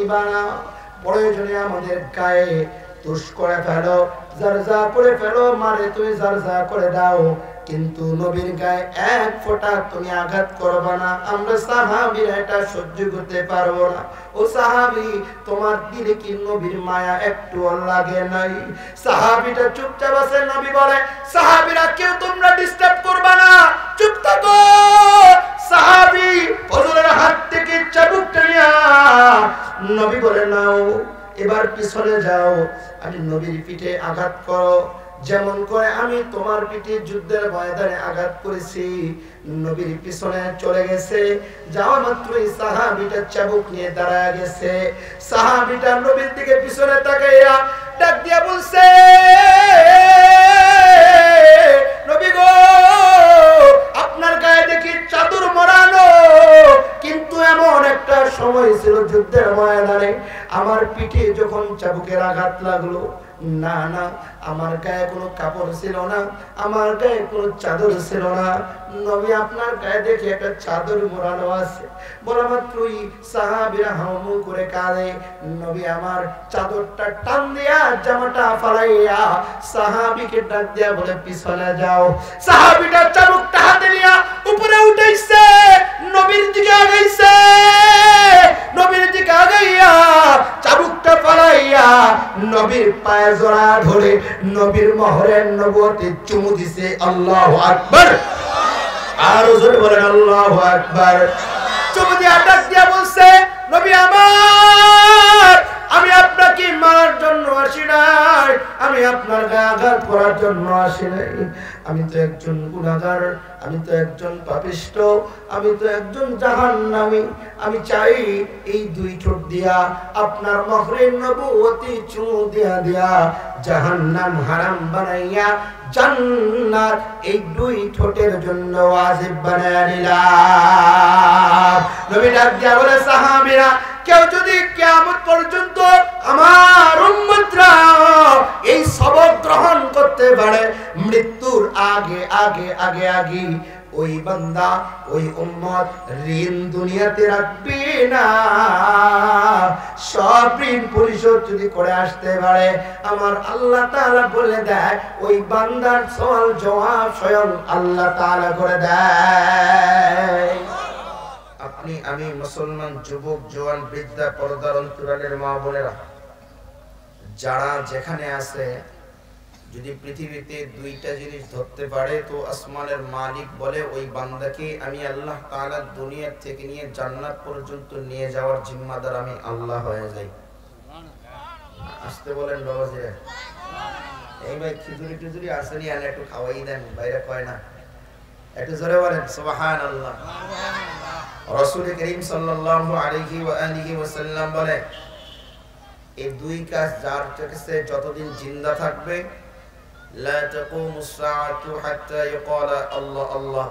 দিবা না। প্রয়োজনে আমাদের গায়ে তুষ করে ফেলো, জারজা করে ফেলো, মারে তুমি জারজা করে দাও, কিন্তু নবীর গায়ে এক ফোঁটা তুমি আঘাত করবে না। আমরা সাহাবীরা এটা সহ্য করতে পারবো না। ও সাহাবী, তোমার দিলে কি নবীর মায়া একটু লাগে নাই? সাহাবীটা চুপচাপ আছে। নবী বলে, সাহাবীরা কেউ তোমরা ডিস্টার্ব করবে না, চুপ থাকো। সাহাবী হুজুরের হাত থেকে চাবুকটা নিয়া নবী বলে, নাও এবার পিছনে যাও, আমি নবীর পিঠে আঘাত করো, যেমন করে আমি তোমার পিঠে যুদ্ধের ময়দানে আঘাত করেছি। নবীর পিছনে চলে গেছে। যাওয়া মাত্রই সাহাবীটা চাবুক নিয়ে দাঁড়ায় গেছে। সাহাবীটা নবীর দিকে পিছনে তাকাইয়া ডাক দিয়া বলছে, নবী গো, আপনার গায়ে দেখি চাদর মোড়ানো, কিন্তু এমন একটা সময় ছিল যুদ্ধের ময়দানে আমার পিঠে যখন চাবুকের আঘাত লাগলো, না না, আমার গায়ে কোনো কাপড় ছিল না, আমার গায়ে কোনো চাদর ছিল না। নবী, আপনার গায়ে দেখে একটা চাদর মোড়ানো আছে। বলা মাত্রই সাহাবীরা হাউমু করে কাঁদে। নবী আমার চাদরটা টান দিয়া জামাটা ফালাইয়া সাহাবীকে ডাক দিয়া বলে, পিছনে যাও। সাহাবীটা চাবুকটা হাতে নিয়া উপরে উঠাইছে, নবীর দিকে আগাইছে। নবীর দিকে আগাইয়া চাবুকটা ফালাইয়া নবীর পায়ে জড়া ধরে নবীর মোহরের নবুয়তে চুমু দিছে। আল্লাহু আকবার। আর জোরে বলেন আল্লাহু আকবার। চুমু দিয়ে ডাক দিয়া বলছে, নবী আমার, আমি আপনাকে মারার জন্য আসি নাই, আমি আপনার গায়ে আঘাত করার জন্য আসি নাই। আমি তো একজন গুনাহগার, আমি তো একজন পাপিষ্ঠ, আমি তো একজন জাহান্নামী। আমি চাই এই দুই ঠোঁট দিয়া আপনার মোহরের নবুয়তে চুমু দিয়া দিয়া জাহান্নাম হারাম বানাইয়া জান্নাত এই দুই ঠোঁটের জন্য ওয়াজিব বানায়া নিলাম। নবী ডাক দিয়া বলে, সাহাবীরা কেউ যদি কিয়ামত পর্যন্ত আমার উম্মতরা এই সবক গ্রহণ করতে পারে, মৃত্যুর আগে আগে আগে আগে ওই বান্দা ওই উম্মত ঋণ দুনিয়াতে রাখবে না। সব ঋণ পরিশোধ যদি করে আসতে পারে, আমার আল্লাহ তাআলা বলে দেয় ওই বান্দার সওয়াল জবাব স্বয়ং আল্লাহ তাআলা করে দেয়। আপনি আমি মুসলমান যুবক জওয়ান বৃদ্ধা পর্দার অন্তরালের মা বোনেরা যারা যেখানে আছে, যদি পৃথিবীতে দুইটা জিনিস ধরতে পারে তো আসমানের মালিক বলে ওই বান্দাকে আমি আল্লাহ তাআলা দুনিয়া থেকে নিয়ে জান্নাত পর্যন্ত নিয়ে যাওয়ার জিম্মাদার আমি আল্লাহ হয়ে যাই। আসতে বলেন বাবাজিরা। এই ভাই খিচুড়ি টিচুড়ি আসেনি, আর একটু খাওয়াই দেন, বাইরে কয় না, একটু জোরে বলেন সুবহানাল্লাহ। রাসূল করিম সাল্লাল্লাহু আলাইহি ওয়া আলিহি ওয়াসাল্লাম বলে, এই দুই কাজ যার কাছে যতদিন জিন্দা থাকবে, লা তাকুমুস সাআতু হাত্তা ইয়াকালা আল্লাহ আল্লাহ,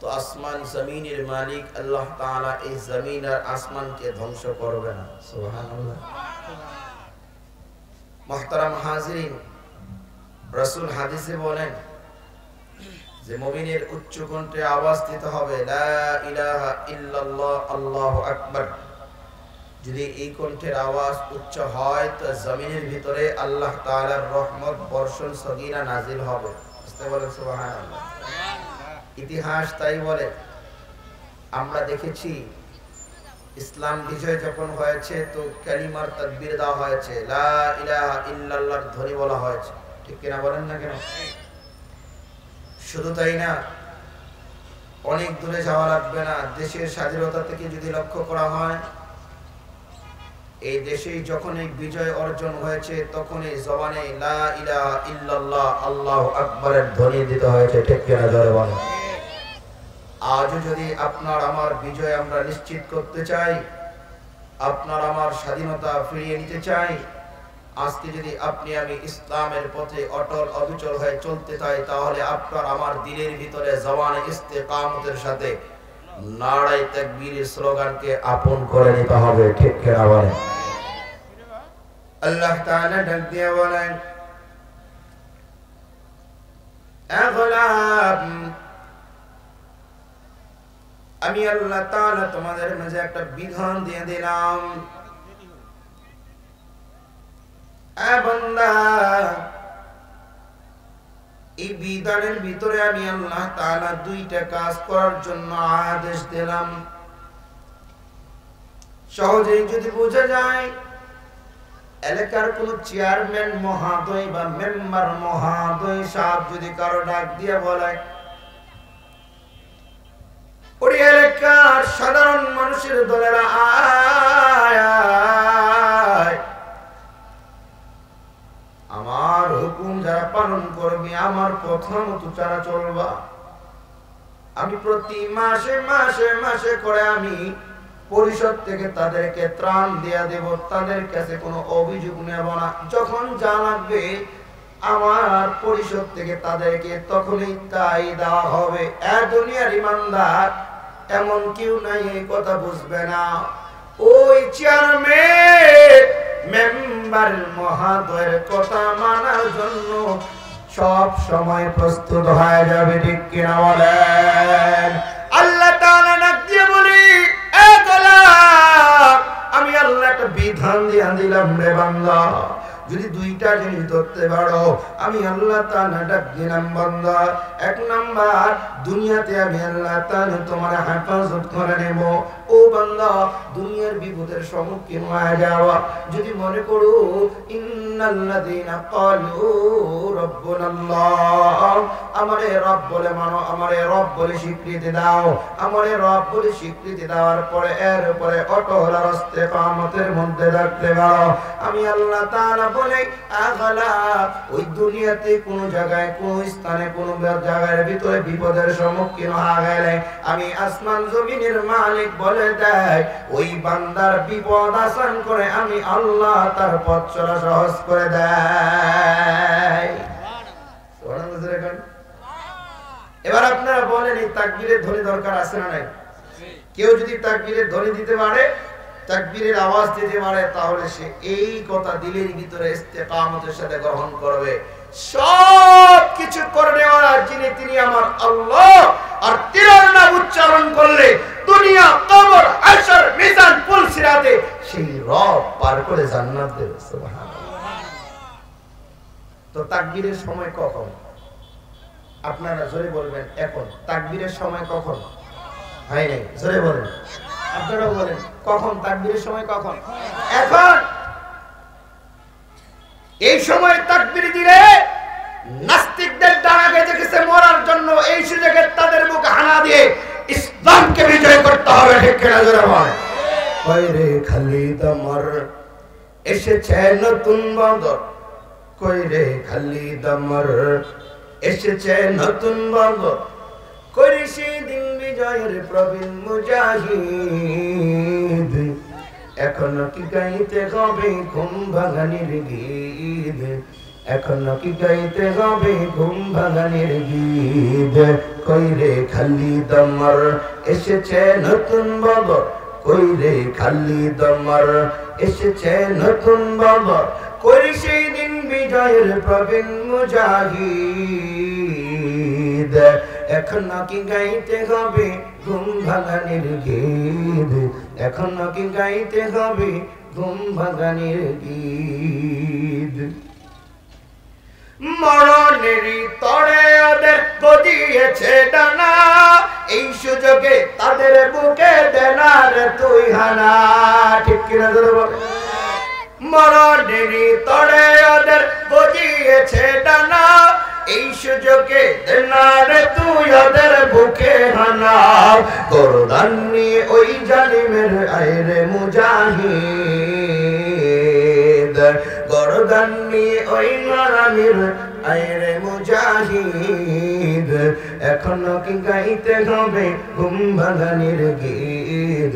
তো আসমান জমিনের মালিক আল্লাহ তাআলা এই জমিন আর আসমানকে ধ্বংস করবে না। সুবহানাল্লাহ। মুহতারাম হাজিরিন, রাসূল হাদিসে বলেন যে মুমিনের উচ্চ কণ্ঠে আওয়াজ দিতে হবে, লা ইলাহা ইল্লাল্লাহ আল্লাহু আকবার। যদি এই কণ্ঠের আওয়াজ উচ্চ হয় তো জমিনের ভিতরে আল্লাহ তাআলার রহমত বর্ষণ সগীরা নাজিল হবে। বুঝতে বলেন সুবহানাল্লাহ। ইতিহাস তাই বলে। আমরা দেখেছি ইসলাম বিজয় যখন হয়েছে তো কালিমার তাকবীর দেওয়া হয়েছে, লা ইলাহা ইল্লাল্লাহর ধ্বনি বলা হয়েছে, ঠিক কিনা বলেন না কেন? শুধু তাই না, অনেক দূরে যাওয়া লাগবে না, দেশের স্বাধীনতা থেকে যদি লক্ষ্য করা হয়, এই দেশেই যখন এই বিজয় অর্জন হয়েছে তখন এই জবানে লা ইলাহা ইল্লাল্লাহ আল্লাহু আকবারের ধ্বনি দিতে হয়েছে, ঠিক কিনা জোরে বলেন। আজ যদি আপনার আমার বিজয় আমরা নিশ্চিত করতে চাই, আপনার আমার স্বাধীনতা ফিরিয়ে নিতে চাই, আজকে যদি আপনি আমি ইসলামের পথে অটল অবিচল হয়ে চলতে চাই, তাহলে আপনার আমার দিলের ভিতরে জবানে ইস্তেকামতের সাথে নারায়ে তাকবীরের স্লোগানকে আপন করে নিতে হবে, ঠিক কিনা বলেন। আল্লাহ তাআলা ডাক দিয়ে বলেন, আমি আল্লাহ তাআলা তোমাদের মাঝে একটা বিধান দিয়ে দিলাম, বান্দা, এই বিধানের ভিতরে আমি আল্লাহ তাআলা দুইটা কাজ করার জন্য আদেশ দিলাম। সহজেই যদি বোঝা যায়, এলাকার কোন চেয়ারম্যান মহোদয় বা মেম্বার মহোদয় সাহেব যদি কারো ডাক দিয়ে বলে, ওই এলাকার সাধারণ মানুষের দলেরা আয়, আমার হুকুম যারা পালন করবি, আমার কথা মতো যারা চলবা, আমি প্রতি মাসে মাসে মাসে করে আমি পরিষদ থেকে তাদেরকে ত্রাণ দিয়া দেব, তাদের কাছে কোনো অভিযোগ নেব না। যখন যা লাগবে আমার পরিষদ থেকে তাদেরকে তখনই তাই দেওয়া হবে। দুনিয়ার ইমানদার এমন কেউ নাই এই কথা বুঝবে না। ওই চেয়ারম্যান মেম্বার মহোদয়ের কথা মানার জন্য সব সময় প্রস্তুত হয়ে যাবে, ঠিক কিনা বলেন? আল্লাহ তাআলা ডাক দিয়ে বলি, এ গোলাম, আমি আল্লাহ একটা বিধান দিয়ে দিলাম রে বান্দা, যদি দুইটা জিনিস ধরতে পারো, আমি আল্লাহ তাআলা ডাক দিলাম বান্দা, এক নাম্বার দুনিয়াতে আমি আল্লাহ তাআলা তোমার হেফাজত করে নেব। ও বান্দা, দুনিয়ার বিপদের সম্মুখীন হয়ে যাওয়া, যদি মনে করো ইন্নাল্লাযীনা ক্বালু রাব্বুনাল্লাহ, আমারে রব বলে মানো, আমারে রব বলে স্বীকৃতি দাও, আমারে রব বলে স্বীকৃতি দেওয়ার পরে এর উপরে অটল ইস্তেকামতের মধ্যে থাকতে পারো, আমি আল্লাহ তাআলা বলে আগলা ওই দুনিয়াতে কোন জায়গায় কোন স্থানে কোন জায়গার ভিতরে বিপদের সম্মুখীন হয়ে গেলে আমি আসমান জমিনের মালিক বলে দেয়, ওই বান্দার বিপদ আসান করে আমি আল্লাহ তার পথ চলা সহজ করে দেয়। এবার আপনারা বলেন, এই তাকবীরের ধ্বনি দরকার আছে না নাই? কেউ যদি তাকবীরের ধ্বনি দিতে পারে, তাকবীরের আওয়াজ দিতে পারে, তাহলে সে এই কথা দিলের ভিতরে ইস্তেকামতের সাথে গ্রহণ করবে। সব কিছু করে নেওয়ার যিনি, তিনি আমার আল্লাহ। আর তিরার নাম উচ্চারণ করলে দুনিয়া, কবর, হাশর, মিজান, পুল সিরাতে সেই রব পার করে জান্নাত দেবে। সুবহানাল্লাহ। তো তাকবীরের সময় কখন? আপনারা জোরে বলবেন এখন। তাকবীরের সময় কখন? হয় নাই, জোরে বলেন। আপনারা বলেন কখন? তাকবীরের সময় কখন? এখন। এই সময় তাকবীর দিলে নাস্তিকদের ডানা বেজে গেছে মরার জন্য, এই সুযোগে তাদের মুখ হানা দিয়ে ইসলামকে বিজয় করতে হবে, ঠিক কিনা জোরে বলেন? কইরে খালিদ আমার এসেছে নতুন বন্দর, কইরে খালিদ আমার এসেছে নতুন বন্দর, করি সেদিন বিজয়ের প্রবীণ মুজাহিদ, এখনো কি গাইতে হবে ঘুম ভাঙানির গীত, এখনো কি গাইতে হবে ঘুম ভাঙানির গীত, কইরে খালিদ আমার এসেছে নতুন বন্দর, কইরে খালিদ আমার এসেছে নতুন বন্দর, করি সেই দিন বিজয়ের প্রবীণ মুজাহিদ, এখনো কি গাইতে হবে ঘুম ভাঙানির গীত, এখনো কি গাইতে হবে ঘুম ভাঙানির গীত। মরণেরই তরে ওদের গজিয়েছে ডানা, এই সুযোগে তাদের বুকে দেনার তুই হানা, ঠিক কিনা জোরে বলে? মরণেরই তরে ওদের গজিয়েছে ডানা, এই সুযোগে দেনার তুই ওদের বুকে হানা, গর্দান নিয়ে ওই জালিমের আইরে মুজাহিদ, গর্দান নিয়ে ওই মারামির আইরে মুজাহিদ, এখনো কি গাইতে হবে ঘুম ভাঙানির গীত,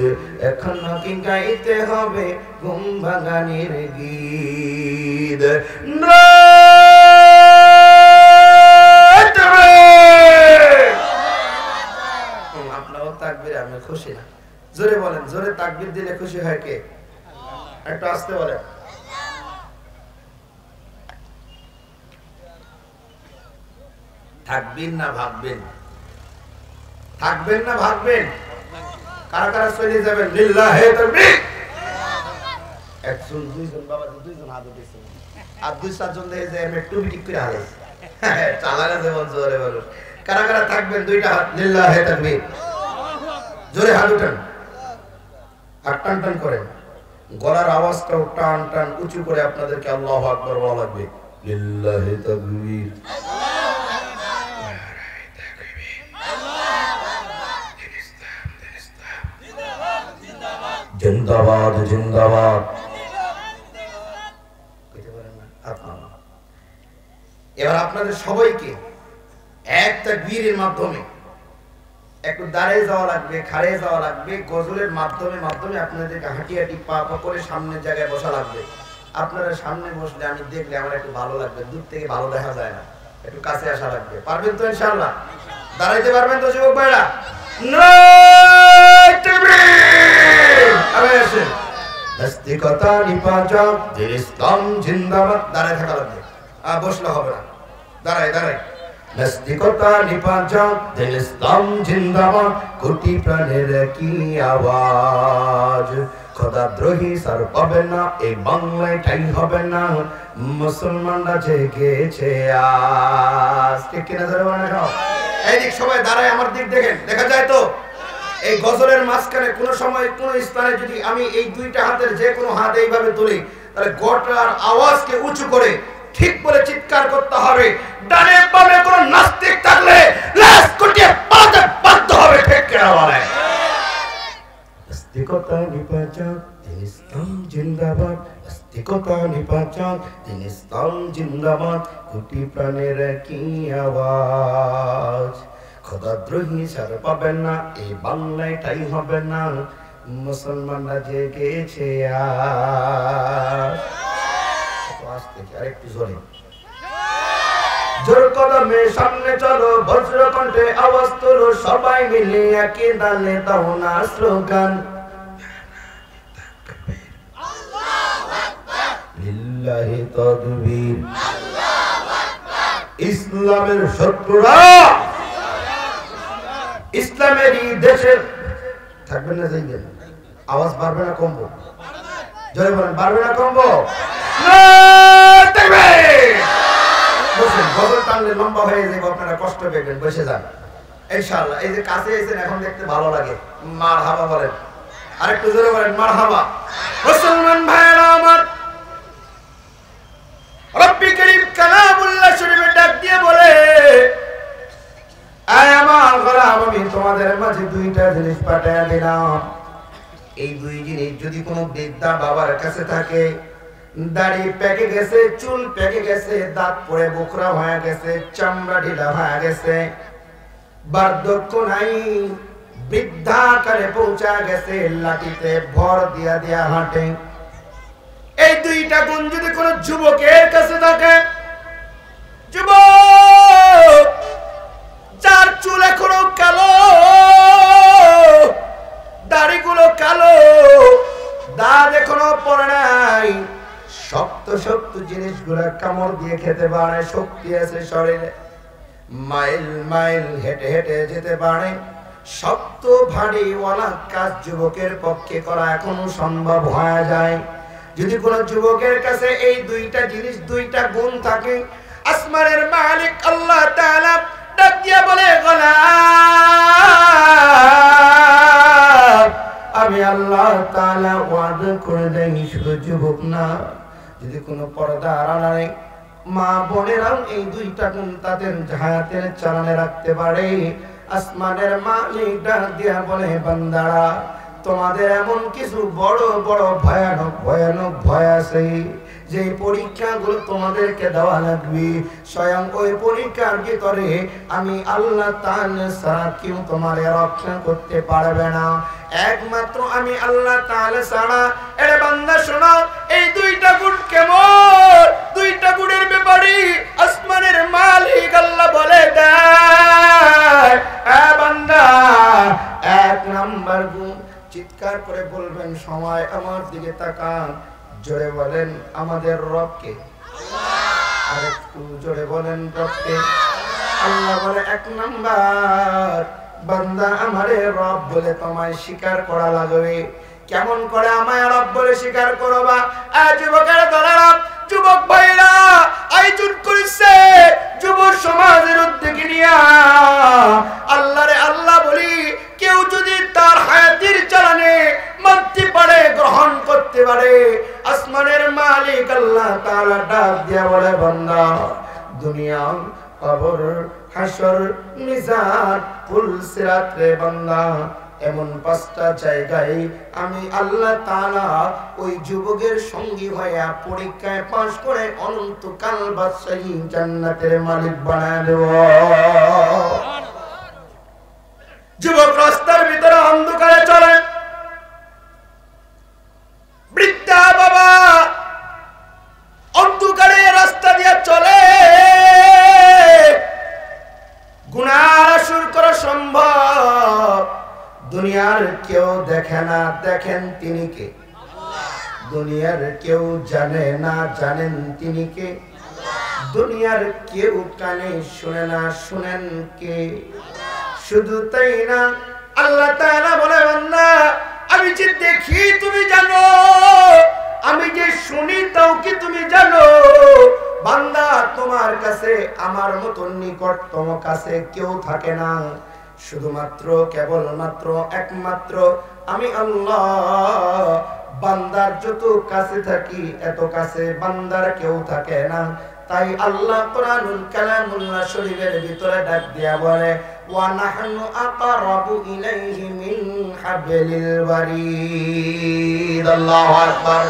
এখনো কি গাইতে হবে ঘুম ভাঙানির গীত। আপনারও তাকবীর, আমি খুশি না? জোরে বলেন, জোরে তাকবীর দিলে খুশি হয় কে? একটু আস্তে বলেন। থাকবেন না ভাববেন? থাকবেন না ভাববেন? কারা কারা চলে যাবেন? লিল্লাহি তাকবীর। একজন দুইজন, বাবা দুইজন হাত উঠেছে। আর 2-4 জন দেখে যে একটু ঠিক করে হালে চালা গেছে বল জোরে বলো কারা কারা থাকবেন দুইটা হাত লিল্লাহি তাকবীর জোরে হাত উঠান আর টান টান করেন গলার আওয়াজটাও টান টান উঁচু করে আপনাদেরকে আল্লাহু আকবার বলা লাগবে লিল্লাহি তাকবীর জিন্দাবাদ জিন্দাবাদ এবার আপনাদের সবাইকে এক তাকবীরের মাধ্যমে একটু দাঁড়িয়ে যাওয়া লাগবে খাড়ে যাওয়া লাগবে গজলের মাধ্যমে আপনাদেরকে হাঁটি হাঁটি পা পা করে সামনের জায়গায় বসা লাগবে আপনারা সামনে বসলে আমি দেখলে আমার একটু ভালো লাগবে দূর থেকে ভালো দেখা যায় না একটু কাছে আসা লাগবে পারবেন তো ইনশাআল্লাহ দাঁড়াইতে পারবেন তো যুবক ভাইরা নারায়ে তাকবীর আরে আসেন নাস্তিকতা নিপাচক দিন ইসলাম জিন্দাবাদ দাঁড়ায় থাকা লাগবে বসলে হবে না দাঁড়ায় নাস্তিকতা নিপাচক দিন ইসলাম জিন্দাবাদ কোটি প্রাণের কি আওয়াজ খোদাদ্রোহী সার পাবে না এই বাংলায় ঠাই হবে না মুসলমানরা জেগেছে আজ ঠিক কিনা ধরে বানাও এইদিক সবাই দাঁড়ায় আমার দিক দেখেন দেখা যায় তো এই গজলের মাঝখানে কোন সময় কোন স্থানে যদি আমি এই দুইটা হাতের যে কোনো হাত এইভাবে তুলি তাহলে গটার আওয়াজকে উঁচু করে ঠিক বলে চিৎকার করতে হবে ডানে বামে কোন নাস্তিক থাকলে লাশ কুটিয়ে পাতে বাধ্য হবে ঠিক কিনা বলে নাস্তিকতা নিপাচক দিন ইসলাম জিন্দাবাদ নাস্তিকতা নিপাচক দিন ইসলাম জিন্দাবাদ কোটি প্রাণের কি আওয়াজ খোদাদ্রোহী ছাড় পাবেন না এই বাংলায় ঠাই হবে না মুসলমানরা জেগেছে আরেকটু জোরে জোর কদমে সামনে চলো বজ্র কণ্ঠে আওয়াজ তোলো সবাই মিলে একই দানে দাও না স্লোগান লিল্লাহি তাকবীর ইসলামের শত্রুরা ইসলামেরই দেশে থাকবেন না যাইবেন আওয়াজ বাড়বে না কমবো জোরে বলেন বাড়বে না কমবো বসেন গজল টানলে লম্বা হয়ে যাবে আপনারা কষ্ট পেবেন বসে যান ইনশাআল্লাহ এই যে কাছে এসেছেন এখন দেখতে ভালো লাগে মারহাবা বলেন আরেকটু জোরে বলেন মারহাবা মুসলমান ভাইরা আমার রব্বি করিম কালামুল্লাহ শরীফে ডাক দিয়ে বলে আয় আমার গোলাম আমি তোমাদের মাঝে দুইটা জিনিস পাঠিয়ে দিলাম এই দুই জিনিস যদি কোনো বৃদ্ধা বাবার কাছে থাকে দাড়ি পেকে গেছে চুল পেকে গেছে দাঁত পড়ে বোকরা হয়ে গেছে চামড়া ঢিলা হয়ে গেছে বার্ধক্য নাই বৃদ্ধাকারে পৌঁছা গেছে লাঠিতে ভর দিয়া দিয়া হাঁটে এই দুইটা গুণ যদি কোনো যুবকের কাছে থাকে যুবক যার চুল এখনো কালো দাড়িগুলো কালো দাঁত এখনো পড়ে নাই শক্ত শক্ত জিনিসগুলো কামড় দিয়ে খেতে পারে শক্তি আছে শরীরে মাইল মাইল হেঁটে হেঁটে যেতে পারে শক্ত ভারী ওয়ালা কাজ যুবকের পক্ষে করা এখনো সম্ভব হয়ে যায় যদি কোনো যুবকের কাছে এই দুইটা জিনিস দুইটা গুণ থাকে আসমানের মালিক আল্লাহ তাআলা ডাক দিয়া বলে গোলাম আমি আল্লাহ তাআলা ওয়াদা করে দেই শুধু যুবক না যদি কোনো পর্দা আড়ালে মা বোনেরাও এই দুইটা গুণ তাদের হায়াতের চালানে রাখতে পারে আসমানের মালিক ডাক দিয়া বলে বান্দারা তোমাদের এমন কিছু বড় বড় ভয়ানক ভয়ানক ভয় আছে যে পরীক্ষাগুলো তোমাদেরকে দেওয়া লাগবে স্বয়ং ওই পরীক্ষার ভিতরে আমি আল্লাহ তাআলা ছাড়া কেউ তোমারে রক্ষা করতে পারবে না একমাত্র আমি আল্লাহ তাআলা ছাড়া এরে বান্দা শোনো এই দুইটা গুণ কেমন দুইটা গুণের ব্যাপারে আসমানের মালিক আল্লাহ বলে দেয় এ বান্দা এক নাম্বার গুণ চিৎকার করে বলবেন সময় আমার দিকে তাকান জোরে বলেন আমাদের রবকে আল্লাহ আরেকটু জোরে বলেন রবকে আল্লাহ বলে এক নাম্বার বান্দা আমারে রব বলে তোমায় স্বীকার করা লাগবে কেমন করে আমায় রব বলে স্বীকার করবা যুবকের দলেরা যুবক ভাইরা আয়োজন করেছে যুব সমাজের উদ্যোগে নিয়া। আল্লাহরে আল্লাহ বলি, কেউ যদি তার হায়াতের চালানে মানতে পারে, গ্রহণ করতে পারে, আসমানের মালিক আল্লাহ তাআলা ডাক দিয়া বলে, বান্দা দুনিয়া, কবর, হাসর, মিজান, পুলসিরাত রে বান্দা, এমন 5টা জায়গায় আমি আল্লাহ তাআলা ওই যুবকের সঙ্গী হয়ে পরীক্ষায় পাশ করে অনন্তকাল বাদশাহী জান্নাতের মালিক বানায় দেব। যুবক রাস্তার ভিতরে অন্ধকারে চলে, বৃদ্ধা বাবা অন্ধকারে রাস্তা দিয়ে চলে। গুনাহ আসর করা সম্ভব, দুনিয়ার কেউ দেখে না, দেখেন তিনি কে? দুনিয়ার কেউ জানে না, জানেন তিনি কে? দুনিয়ার কেউ কানে শুনে না, শুনেন কে? শুধু তাই না, আল্লাহ তাআলা বলে, বান্দা আমি যে দেখি তুমি জানো, আমি যে শুনি তাও কি তুমি জানো? বান্দা তোমার কাছে আমার মত নিকটতম কাছে কেউ থাকে না, শুধুমাত্র কেবলমাত্র একমাত্র আমি আল্লাহ বান্দার যত কাছে থাকি এত কাছে বান্দার কেউ থাকে না। তাই আল্লাহ কোরআনুল কালামুল্লাহ শরীফের ভিতরে ডাক দিয়া বলে, ওয়া নাহনু আকরাবু ইলাইহি মিন হাবলিল ওয়ারিদ। আল্লাহু আকবার।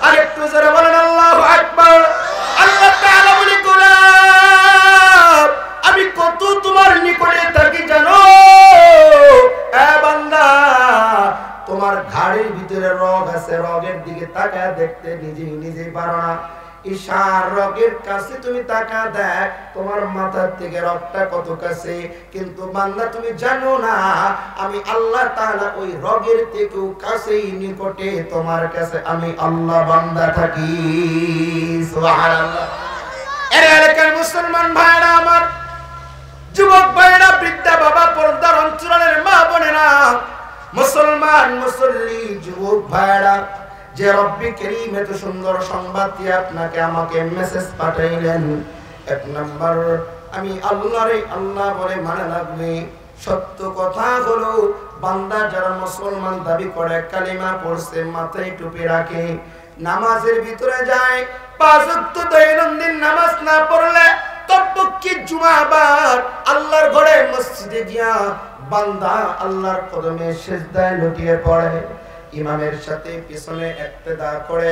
আরেকটু জোরে বলেন আল্লাহু আকবার। আল্লাহ তাআলা বলে, গোলাম আমি কত তোমার নিকটে থাকি জানো? এ বান্দা, তোমার ঘাড়ের ভিতরে রগ আছে, রগের দিকে তাকায় দেখতে নিজেই পারো না। ইশার রগের কাছে তুমি তাকা দেখ, তোমার মাথার থেকে রগটা কত কাছে। কিন্তু বান্দা তুমি জানো না, আমি আল্লাহ তাআলা ওই রগের থেকেও কাছেই নিকটে তোমার কাছে আমি আল্লাহ বান্দা থাকি। সুবহানাল্লাহ। এর এলাকার মুসলমান ভাইরা আমার, যুবক ভাইরা, বৃদ্ধা বাবা, পর্দার অঞ্চলের মা বোনেরা, মুসলমান মুসল্লি যুবক ভাইরা, যে রব্বি করিম এত সুন্দর সংবাদ দিয়ে আপনাকে আমাকে মেসেজ পাঠাইলেন, 1 নাম্বার আমি আল্লাহরে আল্লাহ বলে মানে লাগবে। সত্য কথা হলো, বান্দা যারা মুসলমান দাবি করে, কালিমা পড়ছে, মাথায় টুপি রাখে, নামাজের ভিতরে যায়, 5 ওয়াক্ত দৈনন্দিন নামাজ না পড়লে তবকি জুমাবার আল্লাহর ঘরে মসজিদে গিয়া বান্দা আল্লাহর কদমে সিজদায় লুটিয়ে পড়ে, ইমামের সাথে পিছনে ইক্তেদা করে,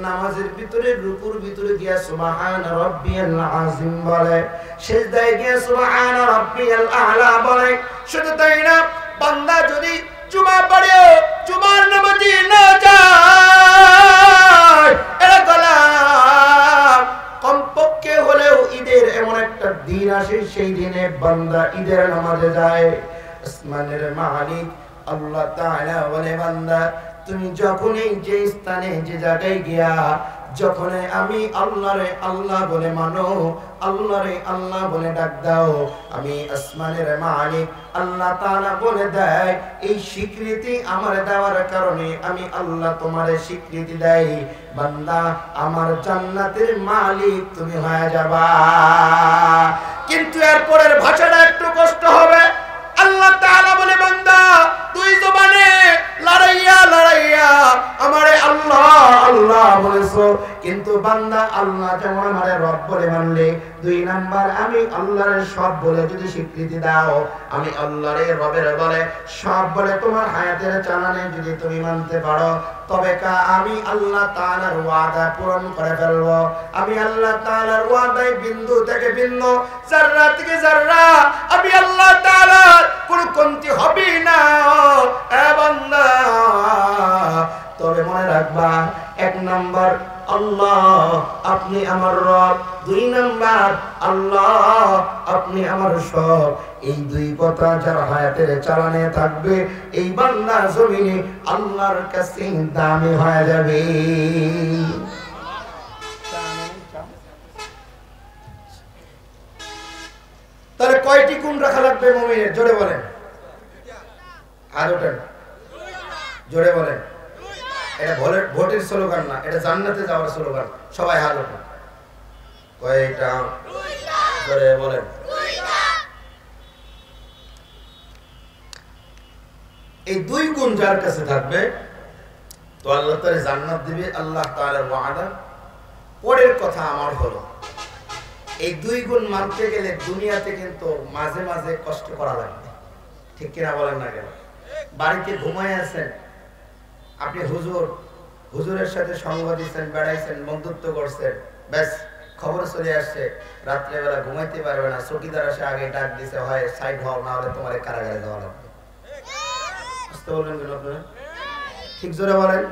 নামাজের ভিতরে রুকুর ভিতরে গিয়া সুবহান রাব্বিয়াল আযীম বলে, সিজদায় গিয়া সুবহান রাব্বিয়াল আ'লা বলে। শুধু তাই না, বান্দা যদি জুমা পড়ে, জুমার নামাজে না যায়, এরা গোলাম কমপক্ষে হলেও ঈদের এমন একটা দিন আসে, সেই দিনে বান্দা ঈদের নামাজে যায়। আসমানের মালিক আল্লাহ তাআলা বলে, বান্দা তুমি যখনই যে স্থানে যে জায়গায় গিয়া যখন আমি আল্লাহরে আল্লাহ বলে মানো, আল্লাহরে আল্লাহ বলে ডাক দাও, আমি আসমানের মালিক আল্লাহ তাআলা বলে দেয়, এই স্বীকৃতি আমার দেওয়ার কারণে আমি আল্লাহ তোমারে স্বীকৃতি দেই, বান্দা আমার জান্নাতের মালিক তুমি হয়ে যাবা। কিন্তু এরপরের ভাষাটা একটু কষ্ট হবে। আল্লাহ তাআলা বলে, বান্দা তুই জবানে লড়াইয়া আমারে আল্লাহ আল্লাহ বলেছো, কিন্তু বান্দা আল্লাহ যেমন আমারে রব বলে মানলে, 2 নাম্বার আমি আল্লাহর সব বলে যদি স্বীকৃতি দাও, আমি আল্লাহরে রবের বলে সব বলে তোমার হায়াতের চালানে যদি তুমি মানতে পারো, তবে আমি আল্লাহ তাআলার ওয়াদা পূরণ করে ফেলব। আমি আল্লাহ তাআলার ওয়াদায় বিন্দু থেকে বিন্দু, জাররা থেকে জাররা আমি আল্লাহ তাআলার কোনো কমতি হবে না। এ বান্দা, তবে মনে রাখবা, 1 নাম্বার আল্লাহ আপনি আমার রব, 2 নাম্বার আল্লাহ আপনি আমার সব। এই 2 কথা যার হায়াতের চালানে থাকবে, এই বান্দা জমিনে আল্লাহর কাছে দামি হয়ে যাবে। তাহলে কয়টি গুণ রাখা লাগবে মুমিনের? জোরে বলেন, আর ওঠেন, জোরে বলেন। এটা ভোটের স্লোগান না, এটা জান্নাতে যাওয়ার স্লোগান। সবাই হাত উঠান। কয়টা? ধরে বলেন। এই 2 গুণ যার কাছে থাকবে তো আল্লাহ তাআলা জান্নাত দিবে। আল্লাহ তাআলার ওয়াদা। পরের কথা আমার হলো, এই 2 গুণ মানতে গেলে দুনিয়াতে কিন্তু মাঝে মাঝে কষ্ট করা লাগবে, ঠিক কিনা বলেন না কেন? বাড়িতে ঘুমায় আছেন আপনি, হুজুরের সাথে সঙ্গ দিচ্ছেন, বেড়াইছেন, বন্ধুত্ব করছেন, ব্যাস খবর চলে আসছে রাত্রেবেলা ঘুমাইতে পারবে না, চৌকিদার এসে আগে ডাক দিছে, হয় সাইড হও, না হলে তোমার কারাগারে যাওয়া লাগবে। বুঝতে বললেন কেন আপনারা? ঠিক জোরে বলেন।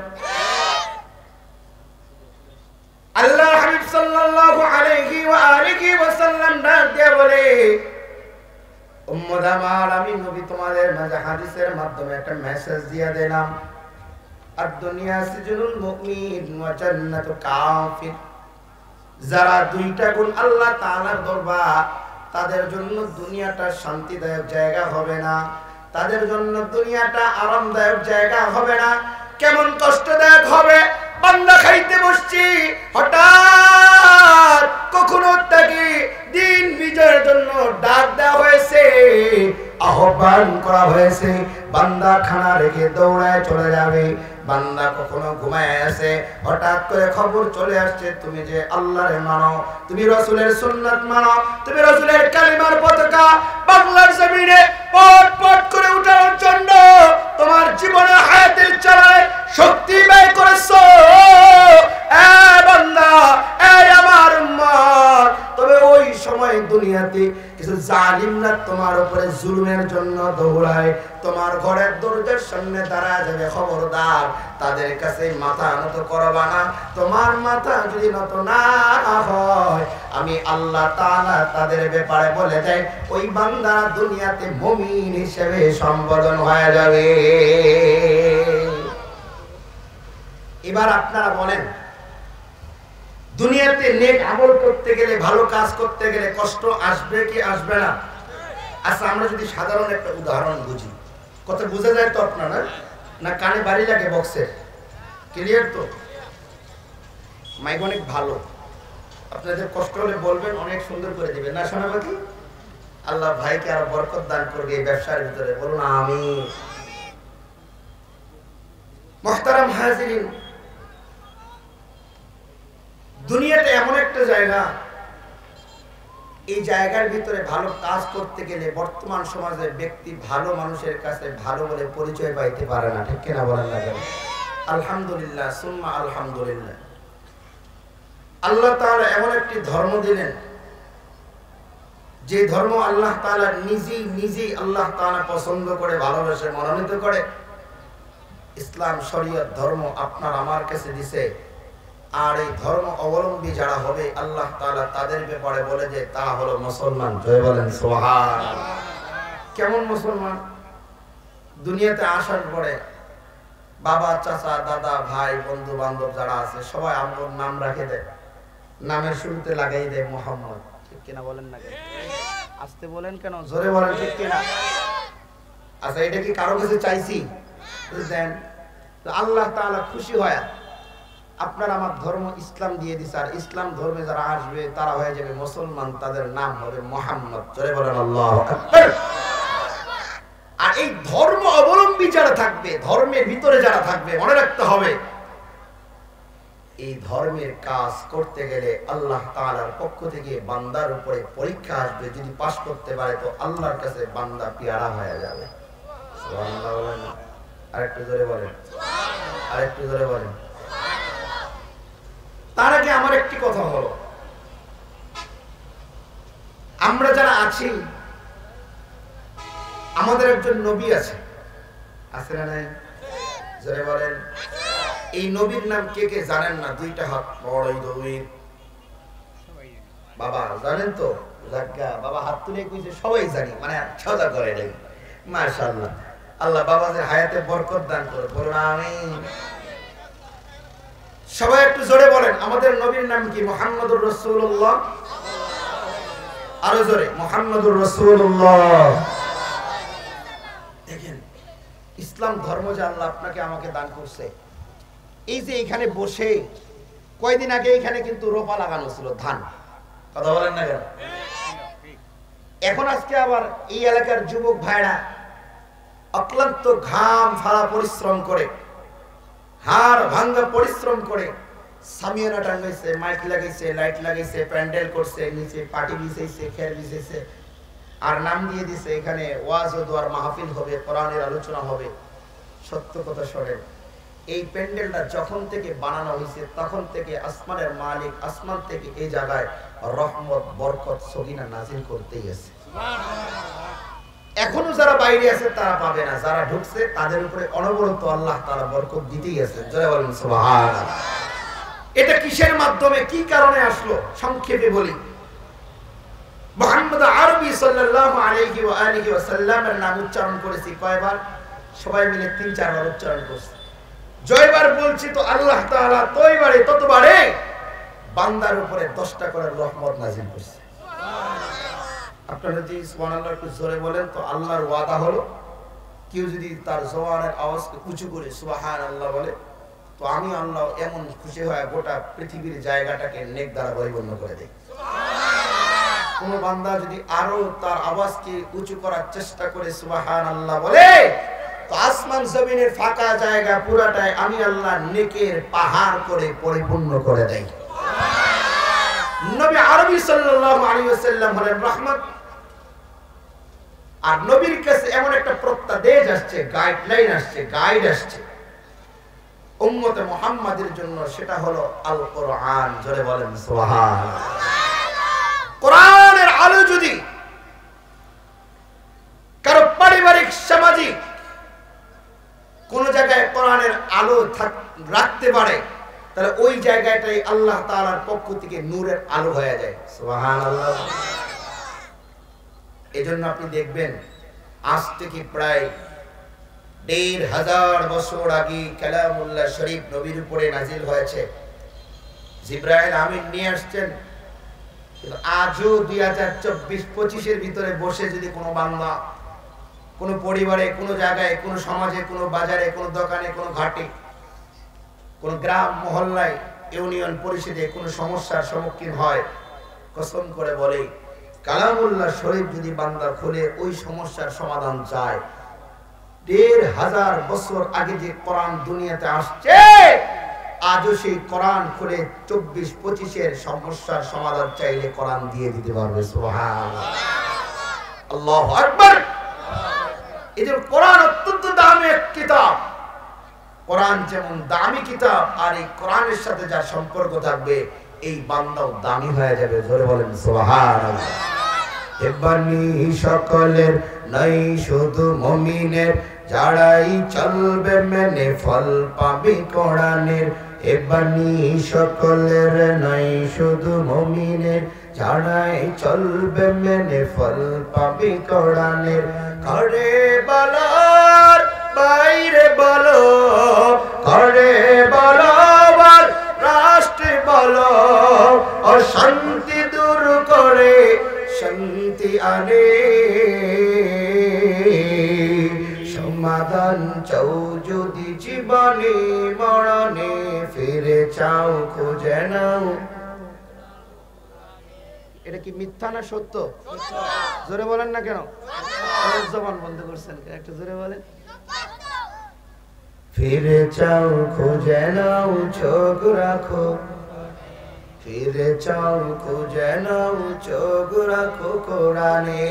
আল্লাহ হাবিব সাল্লাল্লাহু আলাইহি ওয়া আলিহি ওয়াসাল্লাম ডাক দিয়ে বলে, উম্মত আমার, আমি নবী তোমাদের মাঝে হাদিসের মাধ্যমে একটা মেসেজ দিয়ে দিলাম। আর দুনিয়া সিজনুল মুমিন ওয়া জান্নাতু কাফির। যারা 2টা গুণ আল্লাহ তাআলার দরবার, তাদের জন্য দুনিয়াটা শান্তিদায়ক জায়গা হবে না, তাদের জন্য দুনিয়াটা আরামদায়ক জায়গা হবে না। কেমন কষ্টদায়ক হবে? বান্দা খাইতে বসছি, হঠাৎ কখনো তাকে দিন বিজয়ের জন্য ডাক দেওয়া হয়েছে, আহ্বান করা হয়েছে, বান্দা খানা রেখে দৌড়ায় চলে যাবে। বান্দা কখনো ঘুমায় আছে, হঠাৎ করে খবর চলে আসছে তুমি যে আল্লাহরে মানো, তুমি রাসূলের সুন্নাত মানো, তুমি রাসূলের কালিমার পতাকা বাংলার জমিনে পট পট করে উঠানোর জন্য তোমার জীবনে হায়াতের চালায় শক্তি ব্যয় করেছো। বান্দা, আমার উম্মত, তবে ওই সময় দুনিয়াতে কিছু জালিমরা তোমার উপরে জুলুমের জন্য দৌড়ায়, তোমার ঘরের দরজার সামনে দাঁড়ায় যাবে। খবরদার, তাদের কাছে মাথা নত করবা না। তোমার মাথা যদি নত না হয়, আমি আল্লাহ তাআলা তাদের ব্যাপারে বলে দেয়, ওই বান্দা দুনিয়াতে মুমিন হিসেবে সম্বোধন হয়ে যাবে। এবার আপনারা বলেন, দুনিয়াতে নেক আমল করতে গেলে, ভালো কাজ করতে গেলে কষ্ট আসবে কি আসবে না? আচ্ছা, আমরা যদি সাধারণ একটা উদাহরণ বুঝি, কথা বোঝা যায় তো আপনারা? না কানে বাড়ি লাগে বক্সের? ক্লিয়ার তো? মাইক অনেক ভালো, আপনাদের কষ্ট হলে বলবেন, অনেক সুন্দর করে দিবেন না শোনাবাকি? আল্লাহ ভাইকে আরো বরকত দান করবে এই ব্যবসার ভিতরে, বলুন আমিন। মুহতারাম হাজিরিন, দুনিয়াটা এমন একটা জায়গা, এই জায়গার ভিতরে ভালো কাজ করতে গেলে বর্তমান সমাজে ব্যক্তি ভালো মানুষের কাছে ভালো বলে পরিচয় পাইতে পারে না, ঠিক কিনা বলেন না কেন? আলহামদুলিল্লাহ সুম্মা আলহামদুলিল্লাহ। আল্লাহ তাআলা এমন একটি ধর্ম দিলেন, যে ধর্ম আল্লাহ তাআলা নিজেই আল্লাহ তাআলা পছন্দ করে, ভালোবাসে, মনোনীত করে। ইসলাম শরীয়ত ধর্ম আপনার আমার কাছে দিছে। আর এই ধর্ম অবলম্বী যারা হবে, আল্লাহ তাআলা তাদের ব্যাপারে বলে যে তারা হলো মুসলমান। জয় বলেন সুবহানাল্লাহ। কেমন মুসলমান? দুনিয়াতে আসার পরে বাবা, চাচা, দাদা, ভাই, বন্ধু বান্ধব যারা আছে সবাই আমার নাম রাখে দেয়, নামের শুরুতে লাগাই দেয় মুহাম্মদ, ঠিক কিনা বলেন না কেন? আসতে বলেন কেন, জোরে বলেন, ঠিক কিনা? আচ্ছা, এটা কি কারো কাছে চাইছি? বুঝলেন তো? আল্লাহ তাআলা খুশি হয় আপনার আমার ধর্ম ইসলাম দিয়ে দিছে, আর ইসলাম ধর্মে যারা আসবে তারা হয়ে যাবে মুসলমান, তাদের নাম হবে মুহাম্মদ। জোরে বলেন আল্লাহু আকবার। আর এই ধর্ম অবলম্বী যারা থাকবে, ধর্মের ভিতরে যারা থাকবে, মনে রাখতে হবে এই ধর্মের কাজ করতে গেলে আল্লাহ তাআলার পক্ষ থেকে বান্দার উপরে পরীক্ষা আসবে। যদি পাস করতে পারে তো আল্লাহর কাছে বান্দা পেয়ারা হয়ে যাবে। সুবহানাল্লাহ বলেন। আরেকটু জোরে বলেন, আরেকটু জোরে বলেন। তার আগে আমার একটি কথা হলো, আমরা যারা আছি, আমাদের একজন নবী আছে, আছে না নাই? জোরে বলেন। এই নবীর নাম কে কে জানেন না? 2টা হাত বড়ই নবীর। বাবা জানেন তো? জাগা বাবা হাত তুলে কইছে সবাই জানি, মানে ছদা করে নাই। মাশাআল্লাহ, আল্লাহ বাবাদের হায়াতে বরকত দান করে, বলুন আমিন। সবাই একটু জোরে বলেন, আমাদের নবীর নাম কি? মুহাম্মদুর রাসূলুল্লাহ। আরো জোরে, মুহাম্মদুর রাসূলুল্লাহ। দেখেন, ইসলাম ধর্ম যে আল্লাহ আপনাকে আমাকে দান করছে, এই যে এখানে বসে কয়দিন আগে এখানে কিন্তু রোপা লাগানো ছিল ধান, কথা বলেন না কেন? এখন আজকে আবার এই এলাকার যুবক ভাইরা অক্লান্ত ঘাম ফাড়া পরিশ্রম করে, হাড় ভাঙ্গা পরিশ্রম করে সামিয়ানা টাঙ্গাইছে, মাইক লাগাইছে, লাইট লাগাইছে, প্যান্ডেল করছে, নিচে পাটি বিছাইছে, খের বিছাইছে, আর নাম দিয়ে দিছে এখানে ওয়াজ ও দোয়ার মাহফিল হবে, কোরআনের আলোচনা হবে। সত্য কথা শোনেন, এই প্যান্ডেলটা যখন থেকে বানানো হয়েছে তখন থেকে আসমানের মালিক আসমান থেকে এই জায়গায় রহমত বরকত সগিনা নাজিল করতেই আছে। এখনো যারা বাইরে আছে তারা পাবে না, যারা ঢুকছে তাদের উপরে অনবরত আল্লাহ তাআলা বরকত দিতেই আছে। জয় বলেন সুবহানাল্লাহ। এটা কিসের মাধ্যমে, কি কারণে আসলো সংক্ষেপে বলি। মুহাম্মদ আরবি সাল্লাল্লাহু আলাইহি ওয়া আলিহি ওয়াসাল্লামের নাম উচ্চারণ করেছি কয়বার? সবাই মিলে ৩-৪ বার উচ্চারণ করছে। জয়বার বলছি তো আল্লাহ তাআলা তয়বারে ততবারে বান্দার উপরে 10টা করে রহমত নাযিল করছে। আপনারা যদি সুবহানাল্লাহ একটু জোরে বলেন তো আল্লাহর ওয়াদা হলো, কেউ যদি তার জবানের আওয়াজকে উঁচু করে সুবহানাল্লাহ বলে তো আমি আল্লাহ এমন খুশি হয় গোটা পৃথিবীর জায়গাটাকে নেক দ্বারা পরিপূর্ণ করে দেই। কোন বান্দা যদি আরো তার আওয়াজকে উঁচু করার চেষ্টা করে সুবহানাল্লাহ বলে তো আসমান জমিনের ফাঁকা জায়গা পুরাটাই আমি আল্লাহ নেকের পাহাড় করে পরিপূর্ণ করে দেই। নবী আরবি সাল্লাল্লাহু আলাইহি ওয়াসাল্লাম হলেন রহমত। আর নবীর কাছে এমন একটা প্রত্যাদেশ আসছে, গাইডলাইন আসছে, গাইড আসছে উম্মতে মুহাম্মাদের জন্য, সেটা হলো আল কোরআন। জোরে বলেন সুবহানাল্লাহ। কোরআনের আলো যদি কারো পারিবারিক সামাজিক কোন জায়গায় কোরআনের আলো রাখতে পারে তাহলে ওই জায়গাটাই আল্লাহ তাআলার পক্ষ থেকে নূরের আলো হয়ে যায়। সুবহানাল্লাহ। এজন্য আপনি দেখবেন আজ থেকে প্রায় ১৫০০ বছর আগে কালামুল্লাহ শরীফ নবীর উপরে নাজিল হয়েছে, জিবরাইল আমিন নিয়ে আসছেন। কিন্তু আজও ২০২৪-২৫-এর ভিতরে বসে যদি কোনো বান্দা কোনো পরিবারে, কোনো জায়গায়, কোনো সমাজে, কোনো বাজারে, কোনো দোকানে, কোনো ঘাটে, কোন গ্রাম মহল্লায়, ইউনিয়ন পরিষদে কোনো সমস্যার সম্মুখীন হয়, কসম করে বলে কালামুল্লাহ শরীফ যদি বান্দা খুলে ওই সমস্যার সমাধান চায়। ১৫০০ বছর আগে যে কোরআন দুনিয়াতে আসছে আজও সেই কোরআন খুলে ২৪-২৫-এর সমস্যার সমাধান চাইলে কোরআন দিয়ে দিতে পারবে। সুবহানাল্লাহ, আল্লাহু আকবার। এই যে কোরআন অত্যন্ত দামি এক কিতাব, কোরআন যেমন দামি কিতাব আর এই কোরআনের সাথে যার সম্পর্ক থাকবে এই বান্দাও দামি হয়ে যাবে। জোরে বলেন সুবহানাল্লাহ। এবানি সকলের নাই শুধু মুমিনের, যারাই চলবে মেনে ফল পাবে কোরআনের। এবানি সকলের নাই শুধু মুমিনের, যারাই চলবে মেনে ফল পাবে কোরআনের। করে বলার বাইরে বলো, করে বলো রাষ্ট্রে বলো, অশান্তি দূর করে শান্তি আনে। সমাধান চাও যদি জীবনে মরণে, ফিরে চাও খুঁজে নাও। এটা কি মিথ্যা না সত্য? জোরে বলেন না কেন? জবান বন্ধ করছেন, একটু জোরে বলেন। ফিরে চাও খুঁজে নাও, চোখ রাখো, ফিরে চাও খুঁজে নাও, চোখ রাখো কোরআনে।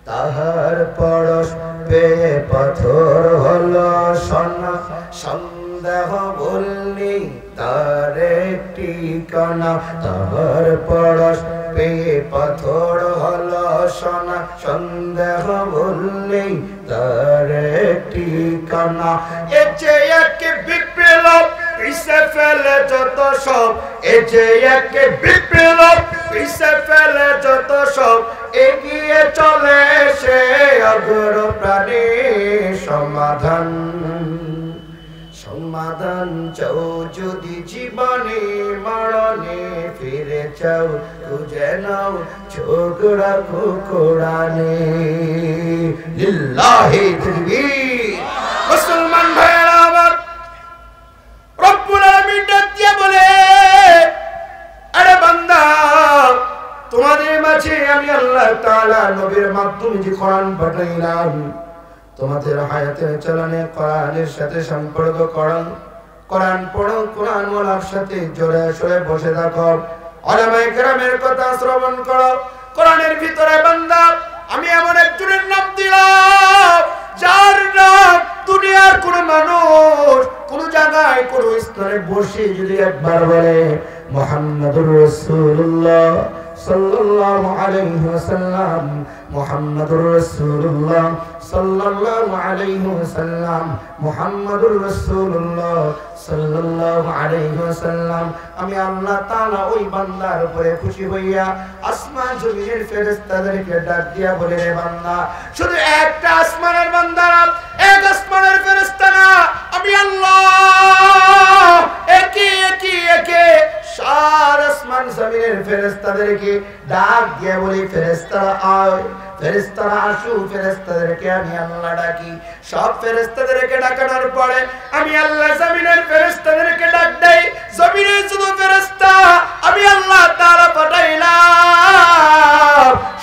তাহার পরশ পেয়ে পাথর হলো সোনা, সন্দেহ বললি তার ঠিকানা। তাহার পরশ পেয়ে পাথর হলো সোনা, সন্দেহ বললি তার ঠিকানা। এ যে এক বিপ্লব পিছে ফেলে যত সব, এ যে এক বিপ্লব পিছে ফেলে যত সব, এগিয়ে চলে সে অগ্রপ্রাণী। সমাধান সমাধান চাও যদি জীবনে মরণে, ফিরে চাও খুঁজে নাও, চোখ রাখো কোরআনে। লিল্লাহি তাকবীর। মুসলমান ভাইরা আমার তুমি যে কোরআন পাঠাইলাম তোমাদের হায়াতের চলনে কোরআনের সাথে সম্পর্ক করো, কোরআন পড়ো, কোরআন ওয়ালার সাথে জোরে সোরে বসে থাকো, উলামায়ে কেরামের কথা শ্রবণ করো। কোরআনের ভিতরে বান্দা আমি এমন একজনের নাম দিলাম যার নাম দুনিয়ার কোন মানুষ কোন জায়গায় কোন স্থানে বসে যদি একবার বলে মুহাম্মাদুর রাসূলুল্লাহ সাল্লাল্লাহু আলাইহি ওয়াসাল্লাম, মুহাম্মাদুর রাসূলুল্লাহ সাল্লাল্লাহু আলাইহি ওয়াসাল্লাম, মুহাম্মাদুর রাসূলুল্লাহ সাল্লাল্লাহু আলাইহি ওয়াসাল্লাম, আমি আল্লাহ তাআলা ওই বান্দার উপরে খুশি হইয়া আসমান জমিনের ফেরেশতাদেরকে ডাক দিয়া বলে, রে বান্দা, শুধু একটা আসমানের বান্দা না, এক আসমানের ফেরেশতা না, আমি আল্লাহ একে সাত আসমান জমিনের ফেরেশতাদেরকে ডাক দিয়া বলি, ফেরেশতারা আয়, ফেরেশতারা আসো, ফেরেশতাদেরকে আমি আল্লাহ ডাকি। সব ফেরেশতাদেরকে ডাকানোর পরে আমি আল্লাহ জমিনের ফেরেশতাদেরকে ডাক দেই। জমিনে শুধু ফেরেশতা আমি আল্লাহ তাআলা পাঠাইলাম।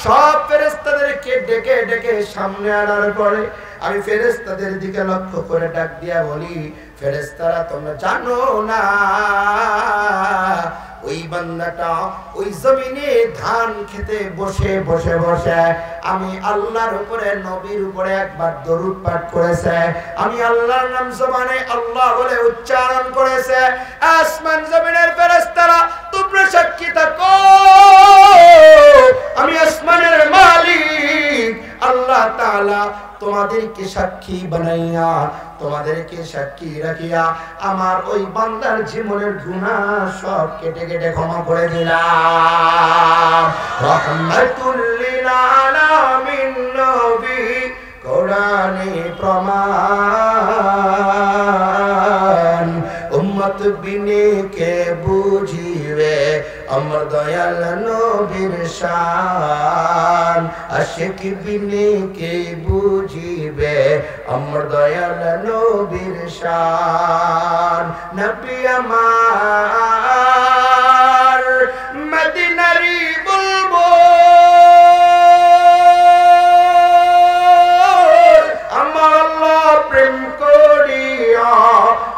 সব ফেরেশতাদেরকে ডেকে ডেকে সামনে আনার পরে আমি ফেরেশতাদের দিকে লক্ষ্য করে ডাক দিয়া বলি, ফেরেশতারা তোমরা জানো না ওই বান্দাটা ওই জমিনে ধান খেতে বসে বসে বসে আমি আল্লাহর উপরে নবীর উপরে একবার দরুদ পাঠ করেছে, আমি আল্লাহর নাম জবানে আল্লাহ বলে উচ্চারণ করেছে। আসমান জমিনের ফেরেশতারা তোমরা সাক্ষী থাকো, আমি আসমানের মালিক আল্লাহ তাআলা তোমাদেরকে সাক্ষী বানাইয়া, তোমাদেরকে সাক্ষী রাখিয়া আমার ওই বান্দার জীবনের গুনাহ সব কেটে কেটে ক্ষমা করে দিলাম। রাহমাতুল লিল আলামিন নবী কোরআনে প্রমাণ, উম্মত বিনে কে বুঝিবে আমার দয়াল নবীর শান, আশিক বিনে কে বুঝিবে আমার দয়াল নবীর শান। নবী আমার মদিনারি বুলবুল, আমার আল্লাহ প্রেম করিয়া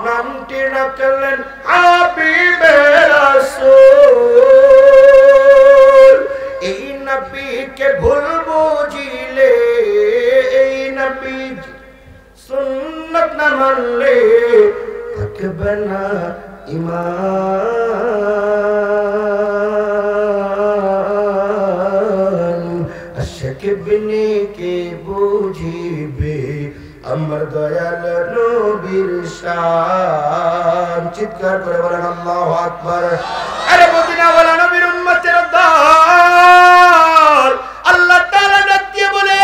নামটি রাখলেন হাবিবে রাসূল। এই নবীকে ভুল বুঝিলে, এই নবী সুন্নাত না মানলে থাকবে না ঈমান। আশিক বিনে কে বুঝিবে আমার দয়াল নবীর শান। চিৎকার করে বলেন আল্লাহু আকবার। আরে মদিনাওয়ালা নবীর উম্মতের দল আল্লাহ তাআলা ডাক দিয়ে বলে,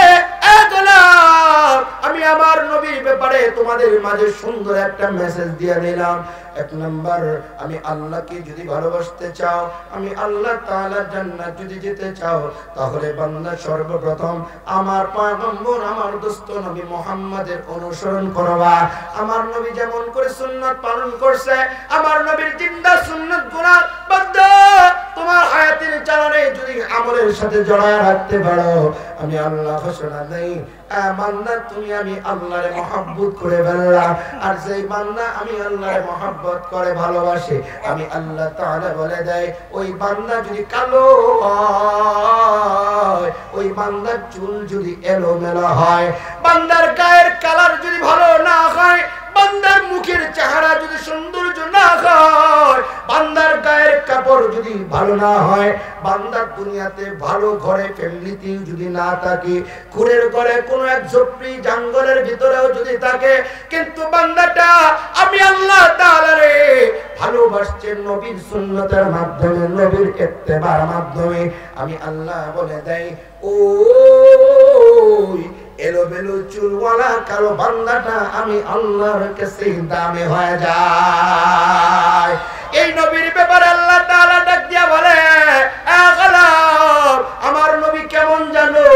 এ গোলাম, আমি আমার নবীর ব্যাপারে তোমাদের মাঝে সুন্দর একটা মেসেজ দিয়ে দিলাম। এক নাম্বার, আমি আল্লাহকে যদি ভালোবাসতে চাও, আমি আল্লাহ তাআলার জান্নাত যদি যেতে চাও, তাহলে বান্দা সর্বপ্রথম আমার পয়গম্বর আমার দোস্ত নবী মুহাম্মাদের অনুসরণ করবা। আমার নবী যেমন করে সুন্নাত পালন করছে, আমার নবীর জিন্দা সুন্নাত গুনাহ বান্দা তোমার হায়াতের চালানে যদি আমলের সাথে জড়ায় রাখতে পারো, আমি আল্লাহ ঘোষণা দেই, বান্দা তুমি আমি আল্লাহরে মহব্বত করে ফেললা। আর যেই বান্দা আমি আল্লাহরে মহব্বত করে ভালোবাসে, আমি আল্লাহ তাআলা বলে দেয় ওই বান্দা যদি কালো হয়, ওই বান্দার চুল যদি এলোমেলো হয়, বান্দার গায়ের কালার যদি ভালো না হয়, বান্দার মুখের চেহারা যদি সৌন্দর্য না হয়, বান্দার গায়ের কাপড় যদি ভালো না হয়, বান্দার দুনিয়াতে ভালো ঘরে ফ্যামিলিতে যদি না থাকে, কুড়ের ঘরে কোনো এক ঝোপড়ি জঙ্গলের ভিতরেও যদি থাকে, কিন্তু বান্দাটা আমি আল্লাহ তাআলা রে ভালোবাসছে নবীর সুন্নতের মাধ্যমে, নবীর ইত্তেবার মাধ্যমে, আমি আল্লাহ বলে দেই ওই এলোমেলো চুলওয়ালা কালো বান্দাটা আমি আল্লাহর কাছে দামি হয়ে যায়। এই নবীর ব্যাপারে আল্লাহ তাআলা ডাক দিয়া বলে, এ গোলাম, আমার নবী কেমন জানো?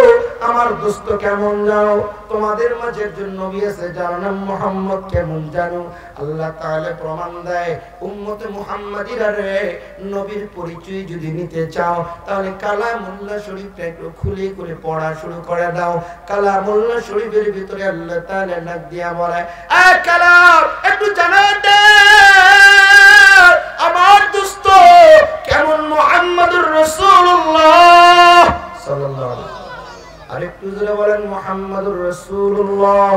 আমার দোস্ত কেমন জানো? তোমাদের মাঝে একজন নবী আছে যার নাম মুহাম্মদ, কেমন জানো? আল্লাহ তাআলা প্রমাণ দেয় উম্মতে মুহাম্মাদিরা রে, নবীর পরিচয় যদি নিতে চাও তাহলে কালামুল্লাহ শরীফটা একটু খুলে খুলে পড়া শুরু করে দাও। কালামুল্লাহ শরীফের ভিতরে আল্লাহ তাআলা ডাক দিয়া বলে, এ কালাম একটু জানা দে আমার দোস্ত কেমন মুহাম্মাদুর রাসূলুল্লাহ সাল্লাল্লাহু আলাইহি ওয়াসাল্লাম। আরেকটু জোরে বলেন মুহাম্মাদুর রাসূলুল্লাহ।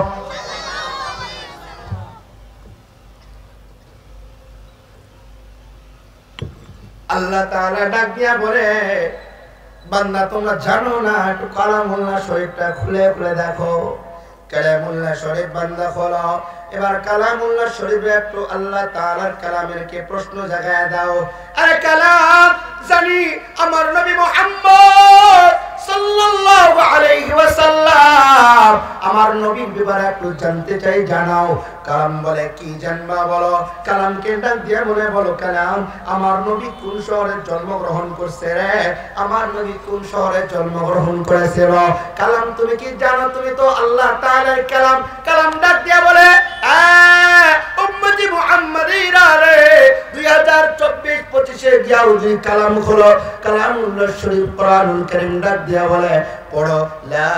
আল্লাহ তাআলা ডাক দিয়া বলে, বান্দা তোমরা জানো না, একটু কালামুল্লাহ শরীফটা খুলে খুলে দেখো। কালামুল্লাহ শরীফ বান্দা খোলো। এবার কালামুল্লাহ শরীফে একটু আল্লাহ তাআলার কালামের কে প্রশ্ন জাগায় দাও। আরে কালাম জানি আমার নবী মুহাম্মদ সাল্লাল্লাহু আলাইহি ওয়াসাল্লাম, আমার নবীর ব্যাপারে একটু জানতে চাই, জানাও। কালাম বলে, কি জানবা বলো। কালামকে ডাক দিয়ে বলে, বলো কালাম আমার নবী কোন শহরে জন্মগ্রহণ করছে রে? আমার নবী কোন শহরে জন্মগ্রহণ করেছিল? কালাম তুমি কি জানো? তুমি তো আল্লাহ তাআলার কালাম। কালাম ডাক দিয়ে বলে, উম্মতি মুহাম্মাদিরা রে, 2024-25 গিয়া উদি কালাম খোলো। কালামুল্লাহ শরীফ কোরআনুল কারীম ডাক দিয়া বলে, পড়ো, লা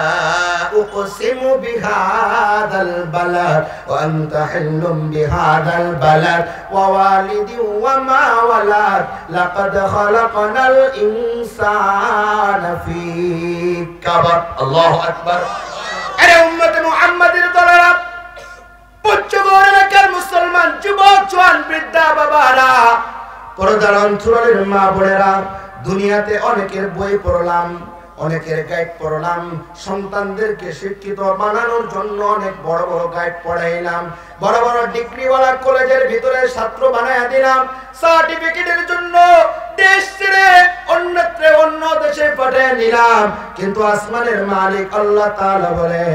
উকসিমু বিহাদাল বালাদ ওয়া আনতা হিল্লুম বিহাদাল বালাদ ওয়া ওয়ালিদি ওয়া মা ওয়ালাদ লাকাদ খালাকনাল ইনসানা ফি কাবাদ। আল্লাহু আকবার। আরে উম্মতে মুহাম্মাদের দলেরা, পঞ্চগড় এলাকার মুসলমান যুবক জওয়ান বৃদ্ধা বাবারা, পর্দার অন্তরালের মা বোনেরা, দুনিয়াতে অনেকের বই পড়লাম, অনেকের গাইড পড়লাম, সন্তানদেরকে শিক্ষিত বানানোর জন্য অনেক বড় বড় গাইড পড়াইলাম, বড় বড় ডিগ্রিওয়ালা কলেজের ভিতরে ছাত্র বানায়া দিলাম, সার্টিফিকেটের জন্য দেশ ছেড়ে অন্যত্র অন্য দেশে পাঠিয়ে নিলাম। কিন্তু আসমানের মালিক আল্লাহ তাআলা বলে,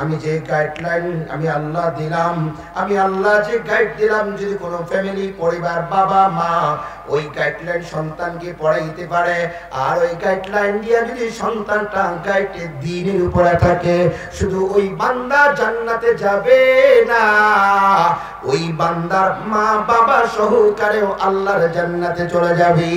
আমি যে গাইডলাইন আমি আল্লাহ দিলাম, আমি আল্লাহ যে গাইড দিলাম, যদি কোনো ফ্যামিলি পরিবার বাবা মা ওই গাইডলাইন সন্তানকে পড়াইতে পারে, আর ওই গাইডলাইন দিয়ে যদি সন্তানটা গাইডে দ্বীনের উপরে থাকে, শুধু ওই বান্দা জান্নাতে যাবে না, ওই বান্দার মা বাবা সহকারেও আল্লাহর জান্নাতে চলে যাবে।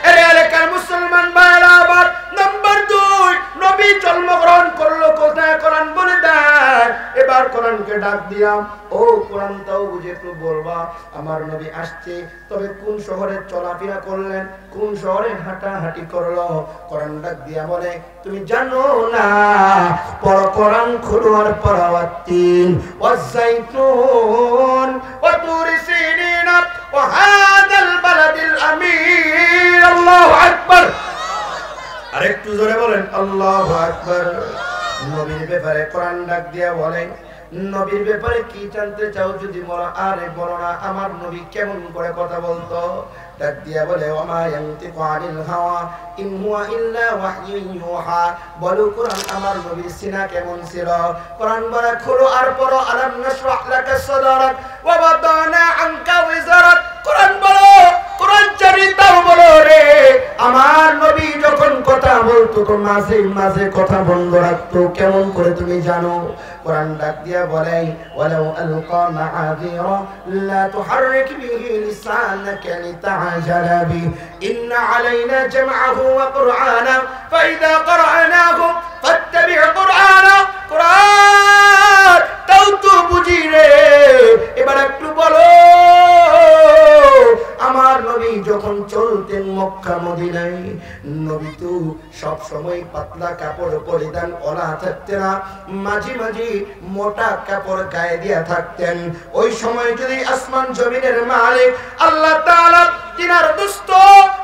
এর এলাকার মুসলমান ভাইরা, আবার নাম্বার 2, নবী জন্মগ্রহণ করলো কোথায়? কোরআন বলে দেয়। এবার কোরআনকে ডাক দিলাম, ও কোরআনটাও বুঝে একটু বলবা, আমার নবী আসছে, তবে কোন শহরে চলাফেরা করলেন, কোন শহরে হাঁটাহাঁটি করলো? কোরআন ডাক দিয়া বলে, তুমি জানো না? পড়ো কোরআন, খুলো আর পড়ো ওয়াত্তিন ওয়াজ্জাইতুন ওয়া তুরি সিনিন ওয়া হাদাল বালাদিল আমিন। আল্লাহু আকবার। আরেকটু জোরে বলেন আল্লাহু আকবার। নবীর ব্যাপারে কোরআন ডাক দিয়া বলে, নবীর ব্যাপারে কি জানতে চাও যদি বলো, আরে বলো না আমার নবী কেমন করে কথা বলতো? ডাক দিয়া বলে, ওমা ইয়ানতিকু আনিল হাওয়া ইন হুয়া ইল্লা ওয়াহয়ুন ইউহা। বলো কোরআন আমার নবীর সিনা কেমন ছিল? কোরআন বলে, খুলো আর পড়ো, আলাম নাশরাহ লাকা সাদরাক ওয়া ওয়াদানা আনকা ওয়িজারাক। কোরআন বলো, কোরআন জানি তাও বলো রে, আমার নবী যখন কথা বলতো তো মাঝে মাঝে কথা বন্ধ রাখতো, কেমন করে তুমি জানো? কোরআন ডাক দিয়া বলে, ওয়ালাউ আলকা মাআযিরা লা তুহাররিক বিহি লিসানাকা লিতা'জালা বি ইন্না আলাইনা জামআহু ওয়া কুরআনা ফাইযা ক্বরা'নাহু ফাত্তাবি' কুরআনা। কুরআন তাও তো বুঝি রে। এবার একটু বলো, আমার নবী যখন চলতেন মক্কা মদিনায়, নবী তো সব সময় পাতলা কাপড় পরিধান করা থাকতেন না, মাঝে মাঝে মোটা কাপড় গায়ে দিয়া থাকতেন। ওই সময় যদি আসমান জমিনের মালিক আল্লাহ তাআলা তিনার দোস্ত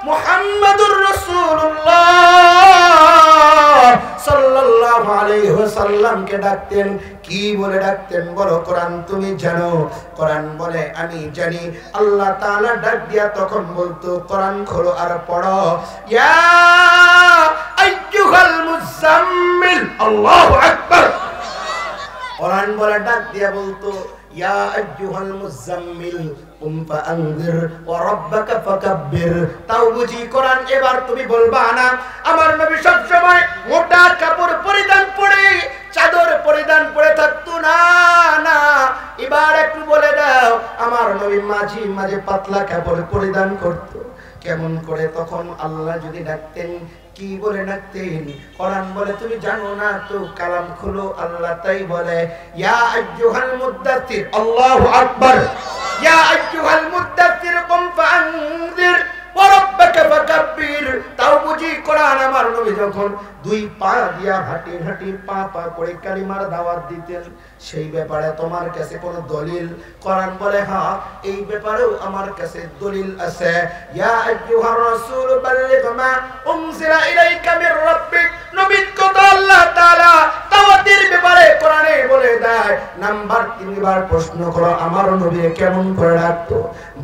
মুহাম্মাদুর রাসূলুল্লাহ সাল্লাল্লাহু আলাইহি ওয়াসাল্লামকে ডাকতেন, কি বলে ডাকতেন বলো? কোরআন তুমি জানো? কোরআন বলে, আমি জানি। আল্লাহ তাআলা ডাক দিয়া তখন বলতো, কোরআন খোলো আর পড়ো, ইয়া আইয়ুহাল মুজাম্মিল। আল্লাহু আকবার। কোরআন বলে ডাক দিয়া বলতো ইয়া আইয়ুহাল মুজাম্মিল কুম ফাআনজির ওয়া রাব্বাকা ফাকাব্বির। তাও বুঝি কোরআন এবার তুমি বলবা না। আমার নবী সব সময় মোটা কাপড় পরিধান করে চাদর পরিধান করে থাকতো না। না, এবার একটু বলে দাও আমার নবী মাঝে মাঝে পাতলা কাপড় পরিধান করতো। কেমন করে? তখন আল্লাহ যদি ডাকতেন কি বলে ডাকতেন? কোরআন বলে তুমি জানো না তো, কালাম খুলো, আল্লাহ তাই বলে ইয়া আইয়ুহাল মুদ্দাথির, আল্লাহু আকবার, ইয়া আইয়ুহাল মুদ্দাথির কুম ফাআনজির ওয়া রাব্বাকা ফাকাব্বির। তাও বুঝি কোরআন আমার নবী যখন দুই পা দিয়া হাঁটি হাঁটি পা পা করে কালিমার দাওয়াত দিতেন, সেই ব্যাপারে তোমার কাছে কোনো দলিল? কোরআন বলে হ্যাঁ, এই ব্যাপারেও আমার কাছে দলিল আছে। ইয়া আইয়ুহার রাসূল বাল্লিগ মা উনজিলা ইলাইকা মির রাব্বিক। নবীর কথা আল্লাহ তাআলা দাওয়াতের ব্যাপারে কোরআনে বলে দেয়। নাম্বার 3 বার প্রশ্ন করো আমার নবী কেমন করে ডাকতো?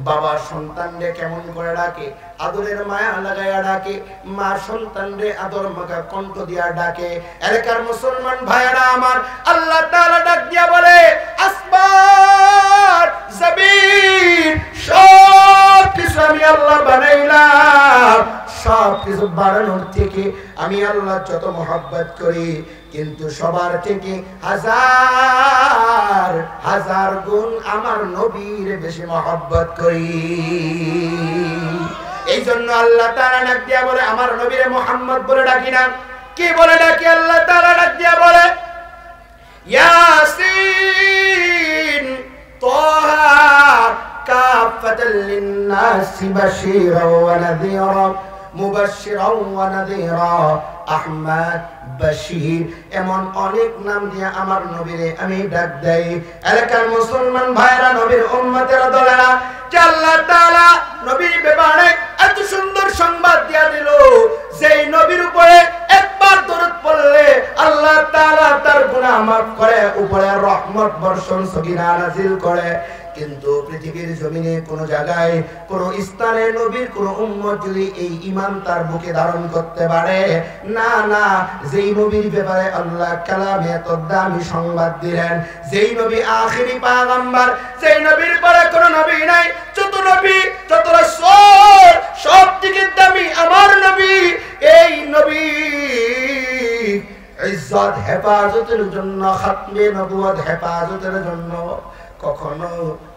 বাবা সন্তানরে কেমন করে ডাকে? আদরের মায়া লাগায়া ডাকে। মা সন্তানরে আদর মাখা কণ্ঠ দিয়া ডাকে। এলাকার মুসলমান ভাইরা আমার, আল্লাহ তাআলা ডাক দিয়া বলে আসমান জমিন সব কিছু আমি আল্লাহ বানাইলাম। সব কিছু বানানোর থেকে আমি আল্লাহ যত মহব্বত করি, কিন্তু সবার থেকে হাজার হাজার গুণ আমার নবীর বেশি মহব্বত করি। এই জন্য আল্লাহ তাআলা ডাক দিয়া বলে আমার নবীরে মুহাম্মদ বলে ডাকি না, কি বলে ডাকি? আল্লাহ তাআলা ডাক দিয়া বলে ইয়াসিন তাহা কাফাতাল লিন্নাসি বাশীরাও ওয়া নাযীরা মুবাশশিরাও ওয়া নাযীরা আহমদ বাশীর। এমন অনেক নাম দিয়ে আমার নবীরে আমি ডাক দেই। এলাকার মুসলমান ভাইরা, নবীর উম্মতেরা দলেরা, যে আল্লাহ তাআলা নবীর ব্যাপারে এত সুন্দর সংবাদ দিয়া দিল, যেই নবীর উপরে একবার দরুদ পড়লে আল্লাহ তাআলা তার গুনাহ মাফ করে, উপরে রহমত বর্ষণ সকিনা নাজিল করে। কিন্তু পৃথিবীর জমিনে কোন জায়গায় কোন স্থানে নবীর কোন উম্মত যদি এই ঈমান তার বুকে ধারণ করতে পারে না, না, যেই নবীর ব্যাপারে আল্লাহ কালামে এত দামি সংবাদ দিলেন, যেই নবী আখিরি পয়গম্বর, যেই নবীর পরে কোন নবী নাই, যত নবী যত রাসূল সব থেকে দামি আমার নবী। এই নবী ইজ্জত হেফাজতের জন্য, খাতমে নবুয়ত হেফাজতের জন্য কখনো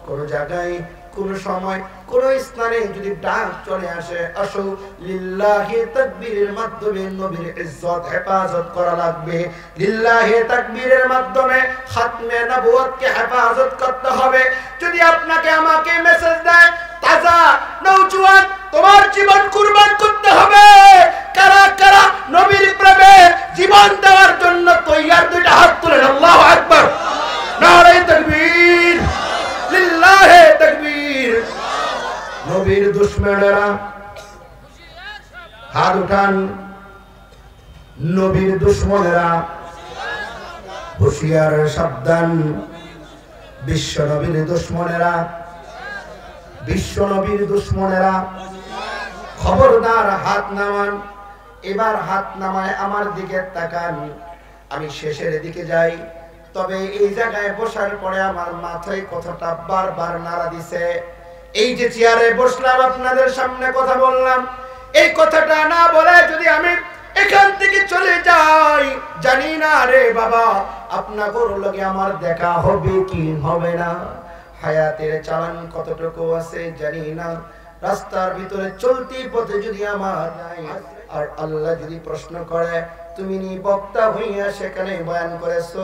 কোন জায়গায় কোন সময় কোন স্থানে যদি ডাক চলে আসে আসো লিল্লাহি তাকবীরের মাধ্যমে নবীর ইজ্জত হেফাজত করা লাগবে। লিল্লাহি তাকবীরের মাধ্যমে খাতমে নবুয়তকে হেফাজত করতে হবে। যদি আপনাকে আমাকে মেসেজ দেয় তাজা নওজোয়ান তোমার জীবন কুরবান করতে হবে, কারা কারা নবীর প্রেমে জীবন দেওয়ার জন্য তৈয়ার? দুইটা হাত তুলেন, আল্লাহু আকবার, নারে তাকবীর, লিল্লাহি তাকবীর। নবীর দুশমনেরা হাত উঠান। নবীর দুশমনেরা হুঁশিয়ার, সাবধান। বিশ্ব নবীর দুশমনেরা, বিশ্ব নবীর দুশমনেরা খবরদার হাত নামান। এবার হাত নামায় আমার দিকে তাকান। আমি শেষের দিকে যাই, তবে এই জায়গায় বসার পরে আমার মাথায় কথাটা বারবার নাড়া দিছে। এই যে চেয়ারে বসলাম, আপনাদের সামনে কথা বললাম, এই কথাটা না বলে যদি আমি এখান থেকে চলে যাই, জানি না রে বাবা আপনাদের লগে আমার দেখা হবে কি হবে না, হায়াতের চালান কতটুকু আছে জানি না। রাস্তার ভিতরে চলতি পথে যদি আমার আর আল্লাহ যদি প্রশ্ন করে তুমি নি বক্তা হইয়া সেখানে বয়ান করেছো,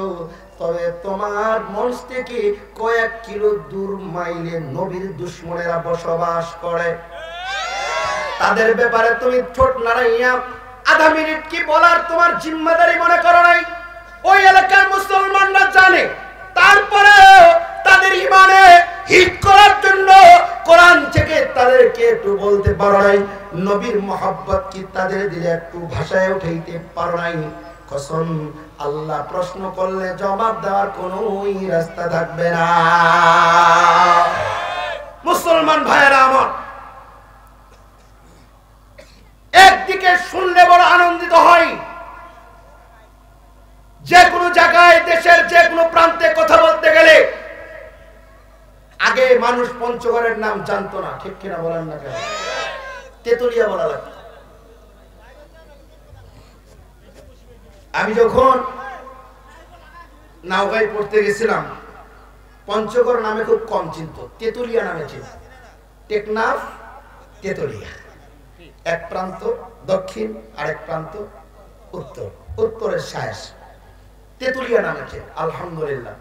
তবে তোমার মঞ্চ থেকে কয়েক কিলো দূর মাইলে নবীর দুশমনেরা বসবাস করে। তাদের ব্যাপারে তুমি ঠোঁট নাড়াইয়া আধা মিনিট কি বলার তোমার জিম্মাদারি মনে করো নাই? ওই এলাকার মুসলমানরা জানে, তারপরে তাদের ঈমানে হিট করার জন্য কোরআন থেকে তাদেরকে একটু বলতে পারো নাই? নবীর মহব্বত কি তাদের দিলে একটু ভাষায় উঠাইতে পারো নাই? কসম, আল্লাহ প্রশ্ন করলে জবাব দেওয়ার কোনোই রাস্তা থাকবে না। মুসলমান ভাইয়েরা আমার, একদিকে শুনলে বড় আনন্দিত হয়, যে কোনো জায়গায় দেশের যে কোনো প্রান্তে মানুষ পঞ্চগড়ের নাম জানতো না, ঠিক কিনা বলেন না কেন? তেতুলিয়া বলা লাগতো। আমি যখন নওগাঁয় পড়তে গেছিলাম, পঞ্চগড় নামে খুব কম চিনত, তেতুলিয়া নামে চিনত। টেকনাফ, তেতুলিয়া, এক প্রান্ত দক্ষিণ আর এক প্রান্ত উত্তর, উত্তরের শেষ তেতুলিয়া নামে চিনত। আলহামদুলিল্লাহ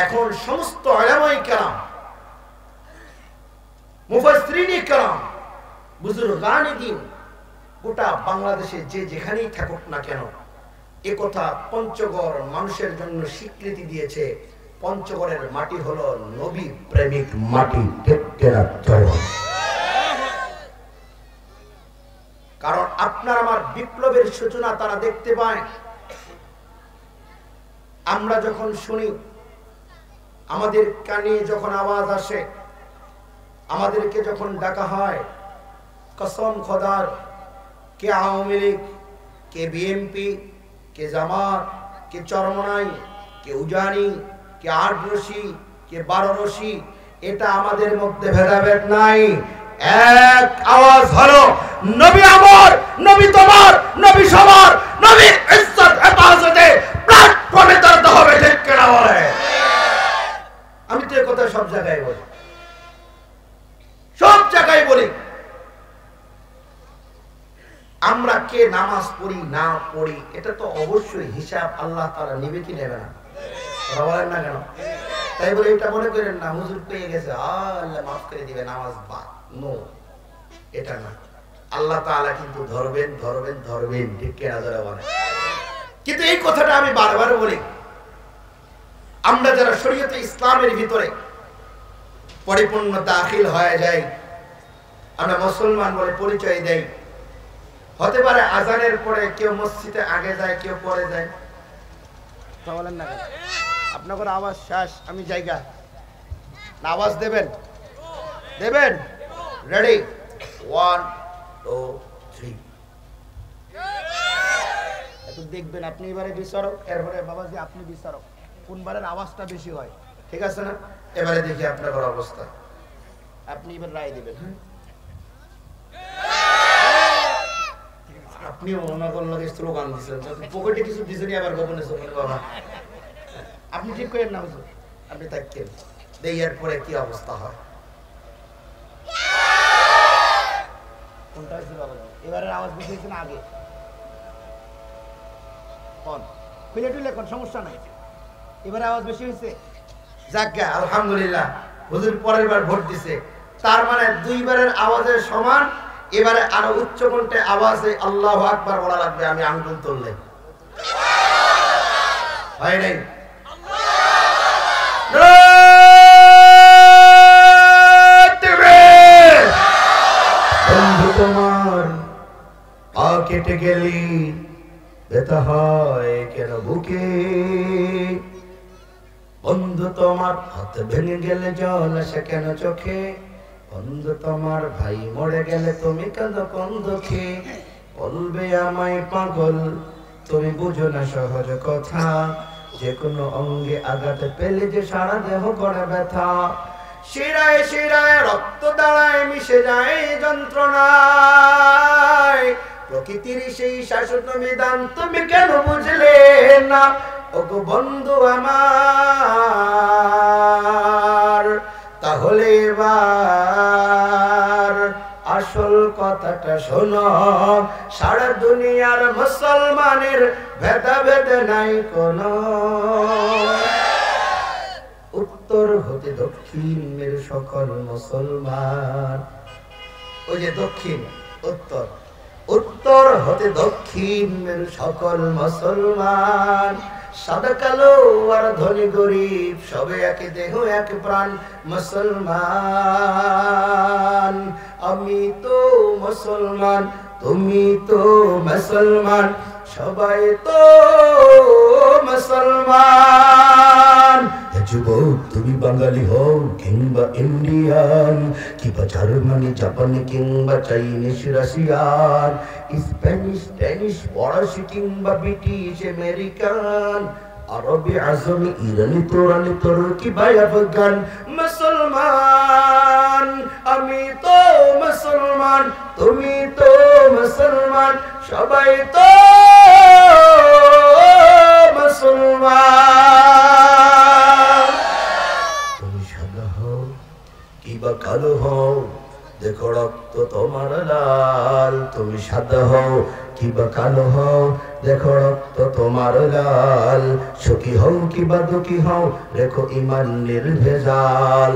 এখন সমস্ত উলামায়ে কেরাম, মুফাসসিরিনে কেরাম, বুজুর্গানে দ্বীন গোটা বাংলাদেশে যে যেখানেই থাকুক না কেন, এ কথা পঞ্চগড় মানুষের জন্য স্বীকৃতি দিয়েছে। পঞ্চগড়ের মাটি হলো নবী প্রেমিক মাটি। কারণ আপনার আমার বিপ্লবের সূচনা তারা দেখতে পায়। আমরা যখন শুনি, আমাদের কানে যখন আওয়াজ আসে, আমাদেরকে যখন ডাকা হয়, কসম খোদার, কে আওয়ামী লীগ, কে বিএনপি, কে জামাত, কে চরমনাই, কে উজানি, কে ৮ রশি, কে ১২ রশি, এটা আমাদের মধ্যে ভেদাভেদ নাই। এক আওয়াজ হলো নবী আমার, নবী তোমার, নবী সবার, নবীর ইজ্জত হেফাজতে প্ল্যাটফর্মে দাঁড়াতে হবে, ঠিক কিনা বলে? আমি তো এই কথা সব জায়গায় বলি, সব জায়গায় বলি। আমরা কে নামাজ পড়ি না পড়ি, এটা তো অবশ্যই হিসাব আল্লাহ তাআলা নেবে কি নেবে না, বলেন না কেন? তাই বলে এটা মনে করেন না হুজুর পেয়ে গেছে আল্লাহ মাফ করে দিবে, নামাজ বাদ। নো, এটা না। আল্লাহ তাআলা কিন্তু ধরবেন ধরবেন ধরবেন, ঠিক কিনা ধরে বলে। কিন্তু এই কথাটা আমি বারবার বলি, আমরা যারা শরীয়তে ইসলামের ভিতরে পরিপূর্ণ দাখিল হয়ে যাই, আমরা মুসলমান বলে পরিচয় দেই। হতে পারে আজানের পরে কেউ মসজিদে আগে যায়, কেউ পরে যায়, বলেন না? আপনাদের আওয়াজ শেষ, আমি জায়গা না, আওয়াজ দেবেন, দেবেন। রেডি, 1 2 3। একটু দেখবেন, আপনি এবারে বিচারক, এরপরে বাবাজি আপনি বিচারক, কোনবারের আওয়াজটা বেশি হয়, ঠিক আছে না? এবারে দেখি আপনার অবস্থা, আপনি এবার রায় দিবেন। হ্যাঁ, আপনি ওনার লাগে স্লোগান দিচ্ছেন, পকেটে কিছু দিচ্ছেন, আবার গোপনে চোখে বাবা আপনি ঠিক করেন না হুজুর, আপনি থাকেন, দেই এরপরে কি অবস্থা হয়। কোনটা হয়েছে বাবা? এবারের আওয়াজ বেশি হয়েছে না আগে? কোন খুলে টুলে কোন সমস্যা নাই, এবারে আওয়াজ বেশি হয়েছে। যাক, আলহামদুলিল্লাহ, হুজুর পরের বার ভোট দিছে, তার মানে 2 বারের আওয়াজের সমান। এবারে আরো উচ্চ কণ্ঠে আওয়াজে আল্লাহু আকবার বলা লাগবে। আমি আঙ্গুল তুললে হয় নাই? বন্ধু তোমার পা কেটে গেলি ব্যথা হয় কেন বুকে, বন্ধু তোমার হাত ভেঙে গেলে জল আসে কেন চোখে, বন্ধু তোমার ভাই মরে গেলে তুমি কাঁদো কোন দুঃখে, বলবে আমায় পাগল তুমি বুঝো না সহজ কথা, যে কোনো অঙ্গে আঘাত পেলে যে সারা দেহ করে ব্যথা, শিরায় শিরায় রক্ত দাঁড়ায় মিশে যায় যন্ত্রণায়, প্রকৃতির সেই শাশ্বত বিধান তুমি কেন বুঝলে না, ওগো বন্ধু আমার। তাহলে এবার আসল কথাটা শোনো, সারা দুনিয়ার মুসলমানের ভেদাভেদ নাই কোনো, উত্তর হতে দক্ষিণের সকল মুসলমান। ওই যে দক্ষিণ উত্তর, উত্তর হতে দক্ষিণের সকল মুসলমান, সাদা কালো আর ধনী গরিব সবে এক দেহ এক প্রাণ মুসলমান। আমি তো মুসলমান, তুমি তো মুসলমান, সবাই তো মুসলমান। যুবক তুমি বাঙালি হও কিংবা ইন্ডিয়ান, কিংবা জার্মানি জাপানি কিংবা চাইনিজ রাশিয়ান, স্প্যানিশ স্প্যানিশ ফরাসি কিংবা ব্রিটিশ আমেরিকান, আরবি আজমি ইরানি তোরানি তুর্কি ভাই আফগান মুসলমান আমি তো মুসলমান তুমি তো মুসলমান সবাই তো মুসলমান তুমি সাদা হও কিবা কালো হও দেখো রক্ত তোমার লাল তুমি সাদা হও কিবা কালো হও দেখো রক্ত তোমার লাল সুখী হও কিবা দুঃখী হও রেখো ইমান নির্ভেজাল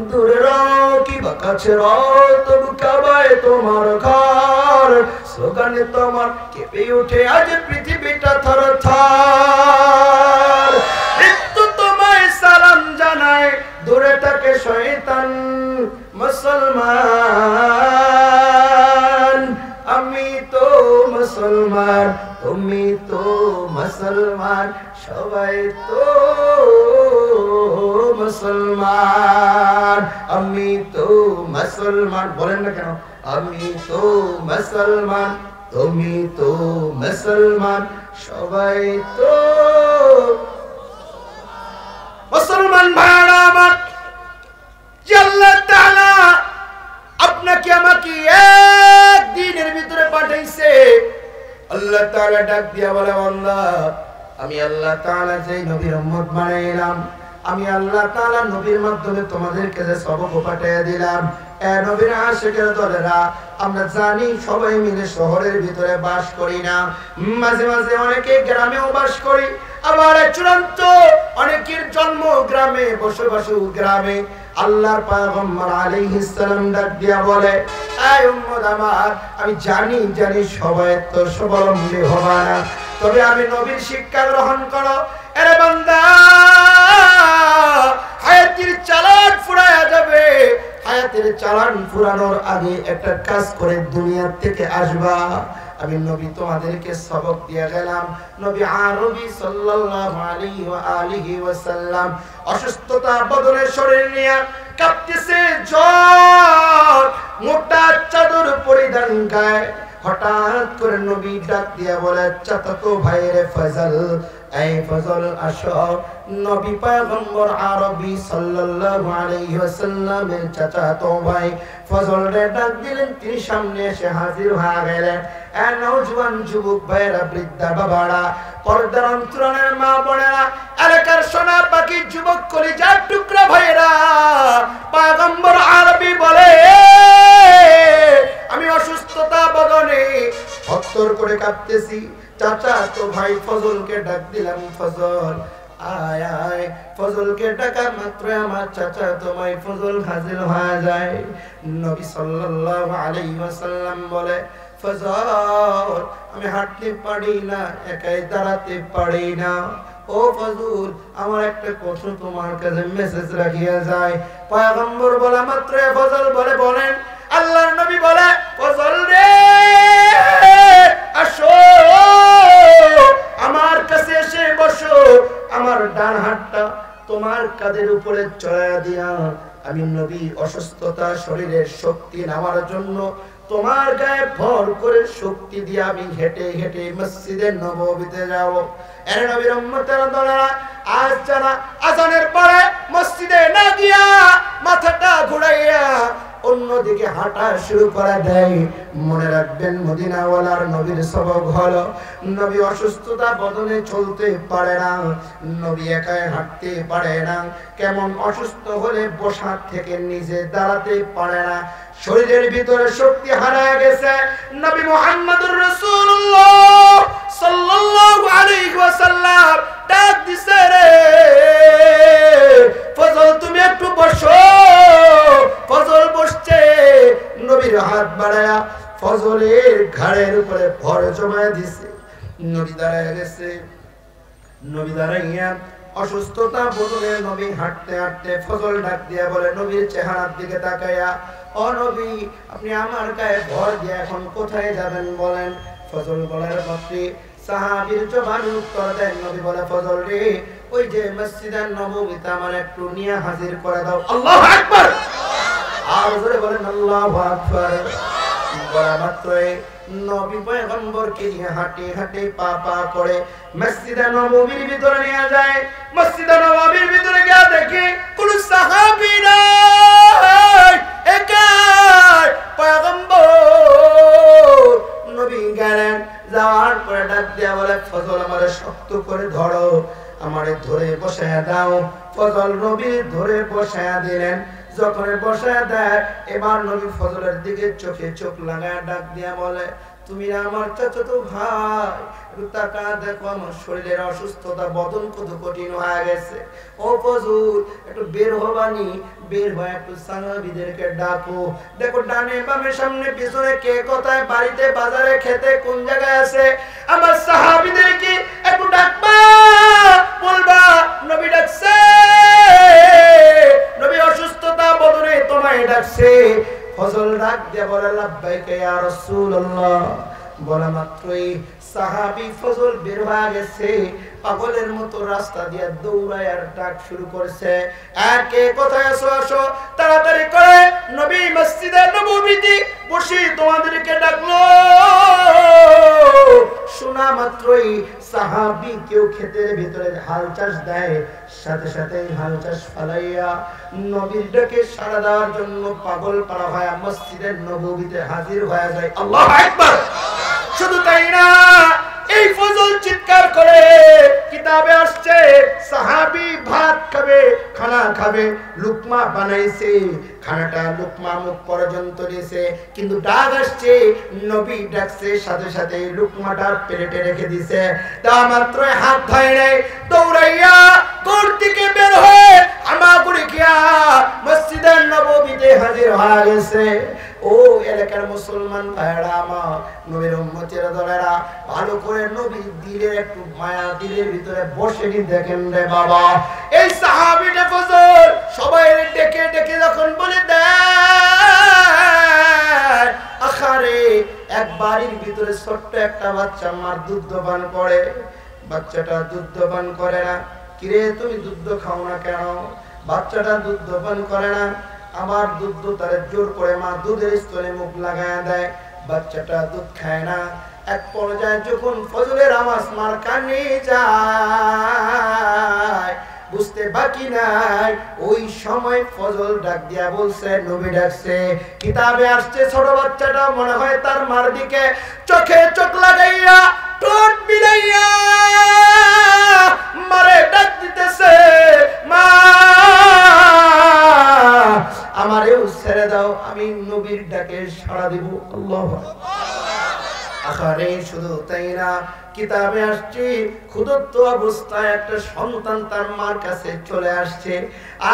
দূরে রও কিবা কাছে রও তবু কাবায় তোমার ঘর স্লোগানে তোমার কেঁপে উঠে আজ পৃথিবীটা থরথর মৃত্যু তোমায় সালাম জানায় দূরে থাকে শয়তান মুসলমান আমি তো মুসলমান তুমি তো মুসলমান সবাই তো মুসলমান আমি তো মুসলমান বলেন না কেন আমি তো মুসলমান তুমি তো মুসলমান সবাই তো মুসলমান ভাইরা আমার আল্লাহ তাআলা আপনাকে আমাকে একদিনের ভিতরে পাঠাইছে আল্লাহ তাআলা ডাক দিয়া বলে বান্দা আমি আল্লাহ তাআলা যেই নবীর উম্মত বানাইলাম আমি আল্লাহ তাআলা নবীর মাধ্যমে তোমাদেরকে যে সবক পাঠিয়ে দিলাম এ নবীর আশিকের দলেরা আমরা জানি সবাই মিলে শহরের ভিতরে বাস করি না মাঝে মাঝে অনেকে গ্রামেও বাস করি আবার চূড়ান্ত অনেকের জন্ম গ্রামে বসবাসও গ্রামে আল্লাহর পয়গম্বর আলাইহিস সালাম ডাক দিয়া বলে এই উম্মত আমার আমি জানি সবাই তো স্বাবলম্বী হবে না তবে আমি নবীর শিক্ষা গ্রহণ করো আরে বান্দা হায়াতের চালান ফুরায়া যাবে হায়াতের চালান ফুরানোর আগে একটা কাজ করে দুনিয়া থেকে আসবা আমি নবী তোমাদেরকে সবক দিয়ে গেলাম নবী আরবি সাল্লাল্লাহু আলাইহি ওয়া আলিহি ওয়াসাল্লাম অসুস্থতা বদনে শরীর নিয়ে কাঁপতেছে জ্বর মোটা চাদর পরিধান গায়ে হঠাৎ করে নবী ডাক দিয়া বলে চাচাতো ভাইরে ফজল এই ফজল আসো নবী পয়গম্বর আরবি সাল্লাল্লাহু আলাইহি ওয়াসাল্লামের চাচাতো ভাই ফজল রে ডাক দিলেন তিনি সামনে এসে হাজির হয়ে গেলেন এ নওজোয়ান যুবক ভাইরা বৃদ্ধা বাবারা পর্দার অন্তরালের মা বোনেরা এলাকার সোনা পাখি যুবক কলিজার টুকরা ভাইরা পয়গম্বর আরবি বলে আমি অসুস্থতা বদনে হত্তর করে কাঁপতেছি চাচা তো ভাই ফজলকে ডাক দিলাম ফজল আয় আয় ফজলকে ডাকা মাত্র আমার চাচা তো ভাই ফজল হাজির হয়ে যায় নবী সাল্লাল্লাহু আলাইহি ওয়াসাল্লাম বলে ফজল আমি হাঁটতে পারি না একাই দাঁড়াতে পারি না ও ফজল আমার একটা কথা তোমার কাছে মেসেজ রাখিয়া যায় পয়গম্বর বলা মাত্র ফজল বলেন আল্লাহর নবী বলে ফজল রে আসো আমার কাছে এসে বসো আমার ডান হাতটা তোমার কাঁধের উপরে চড়াইয়া দিয়া আমি নবী অসুস্থতা শরীরের শক্তি নেওয়ার জন্য তোমার গায়ে ভর করে শক্তি দিয়ে আমি হেঁটে হেঁটে মসজিদে নববীতে যাব এর নবীর উম্মতেরা দলেরা আজ যারা আজানের পরে মসজিদে না গিয়া মাথাটা ঘুরাইয়া অন্যদিকে হাঁটা শুরু করে দেয় মনে রাখবেন মদিনাওয়ালার নবীর সবক হলো নবী অসুস্থতা বদনে চলতে পারে না নবী একাই হাঁটতে পারে না কেমন অসুস্থ হলে বসা থেকে নিজে দাঁড়াতে পারে না শরীরের ভিতরে শক্তি হারায় গেছে নবী মুহাম্মদুর রাসূলুল্লাহ সাল্লাল্লাহু আলাইহি ওয়াসাল্লাম ডাক দিছে রে ফজল তুমি একটু বসো ফজল বসছে নবীর হাত বাড়ায়া ফজলের ঘাড়ের উপরে ভর জমায় দিছে নবী দাঁড়ায় গেছে নবী দাঁড়াইয়া অসুস্থতা বদলে নবী হাঁটতে হাঁটতে ফজল ডাক দিয়া বলে নবীর চেহারার দিকে তাকায়া ও নবী আপনি আমার গায়ে ভর দিয়ে এখন কোথায় যাবেন বলেন ফজল বলার মাত্রই সাহাবীর জবানে উত্তর দেন নবী বলে ফজল রে ওই যে মসজিদে নববীতে আমার একটু নিয়ে হাজির করে দাও আল্লাহু আকবার আর জোরে বলেন আল্লাহু আকবার বলা মাত্রই নবী পয়গম্বরকে নিয়ে হাঁটে হাঁটে পা পা করে মসজিদে নববীর ভিতরে নিয়ে যায়। মসজিদে নববীর ভিতরে গিয়ে দেখে কোন সাহাবী নাই, একা পয়গম্বর। নবী গেলেন, যাওয়ার পরে ডাক দিয়া বলে, ফজল আমারে শক্ত করে ধরো, আমারে ধরে বসায়া দাও। ফজল নবী ধরে বসায়া দিলেন। যখন বসায়া দেয়, এবার নবী ফজলের দিকে চোখে চোখ লাগায় ডাক দিয়া বলে, তুমি আমার চাচাতো ভাই, একটু তাকা দেখো, আমার শরীরের অসুস্থতা, বদন কত কঠিন হয়ে গেছে। ও ফজল, একটু বের হবানি, বের হয়ে একটু সাহাবীদেরকে ডাকো। দেখো ডানে বামে সামনে পিছনে কে কোথায়, বাড়িতে বাজারে খেতে কোন জায়গায় আছে, আমার সাহাবীদেরকে একটু ডাকবা, বলবা নবী ডাকছে, নবী অসুস্থতা বদনে তোমায় ডাকছে। ফজল ডাক দিয়ে বলে, লাব্বাইকা ইয়া রাসূলুল্লাহ। বলা মাত্রই সাহাবী ফজল বের হয়ে গেছে, পাগলের মতো রাস্তা দিয়ে দৌড়ায় আর ডাক শুরু করছে, আর কে কোথায় আছো, আসো তাড়াতাড়ি করে, নবী মসজিদে নববীতে বসে তোমাদেরকে ডাকলো। শোনা মাত্রই সাহাবী কেউ ক্ষেতের ভিতরে হাল চাষ দেয়, সাথে সাথে হাল চাষ ফালাইয়া নবীর ডাকে সাড়া দেওয়ার জন্য পাগল পারা হয় মসজিদের নববীতে হাজির হয়ে যায়। আল্লাহু আকবার। শুধু তাই না, এই ফজল চিৎকার করে, কিতাবে আসছে সাহাবী ভাত খাবে, খানা খাবে, লুকমা বানাইছে, খানাটা লুকমা মুখ পর্যন্ত দিয়েছে, কিন্তু ডাক আসছে, নবী ডাকছে, সাথে সাথে লুকমাটা প্লেটে রেখে দিছে। তা মাত্র হাত ধরে নেয়, দৌড়াইয়া ঘর থেকে বের হয়ে হামাগুড়ি গিয়া মসজিদের নববীতে হাজির হয়ে গেছে। ও এলাকার মুসলমান ভাইরা আমার, নবীর উম্মতেরা দলেরা, ভালো করে নবীর দিলের একটু মায়া দিলের ভিতরে বসে নি দেখেন রে বাবা, এই সাহাবীটা ফজল সবাই ডেকে ডেকে যখন বলে দেয়, আখারে এক বাড়ির ভিতরে ছোট্ট একটা বাচ্চা মার দুধ পান করে, বাচ্চাটা দুধ পান করে না। কিরে তুমি দুধ খাও না কেন? বাচ্চাটা দুধ পান করে না। আমার দুধ তারে জোর করে মা দুধের স্তরে মুখ লাগায় দেয়, বাচ্চাটা দুধ খায় না। এক পর্যায়ে যখন ফজলের আওয়াজ মার কানে যায়, বুঝতে বাকি নাই, ওই সময় ফজল ডাক দিয়া বলছে, নবী ডাকছে। কিতাবে আসছে ছোট বাচ্চাটা মনে হয় তার মার দিকে চোখে চোখ লাগাইয়া ঠোঁট বিলাইয়া মারে ডাক দিতেছে, মা আমারেও ছেড়ে দাও, আমি নবীর ডাকে সাড়া দিব। আল্লাহু আখারে শুধু তাই না, কিতাবে আসছে ক্ষুধার্ত অবস্থায় একটা সন্তান তার মার কাছে চলে আসছে,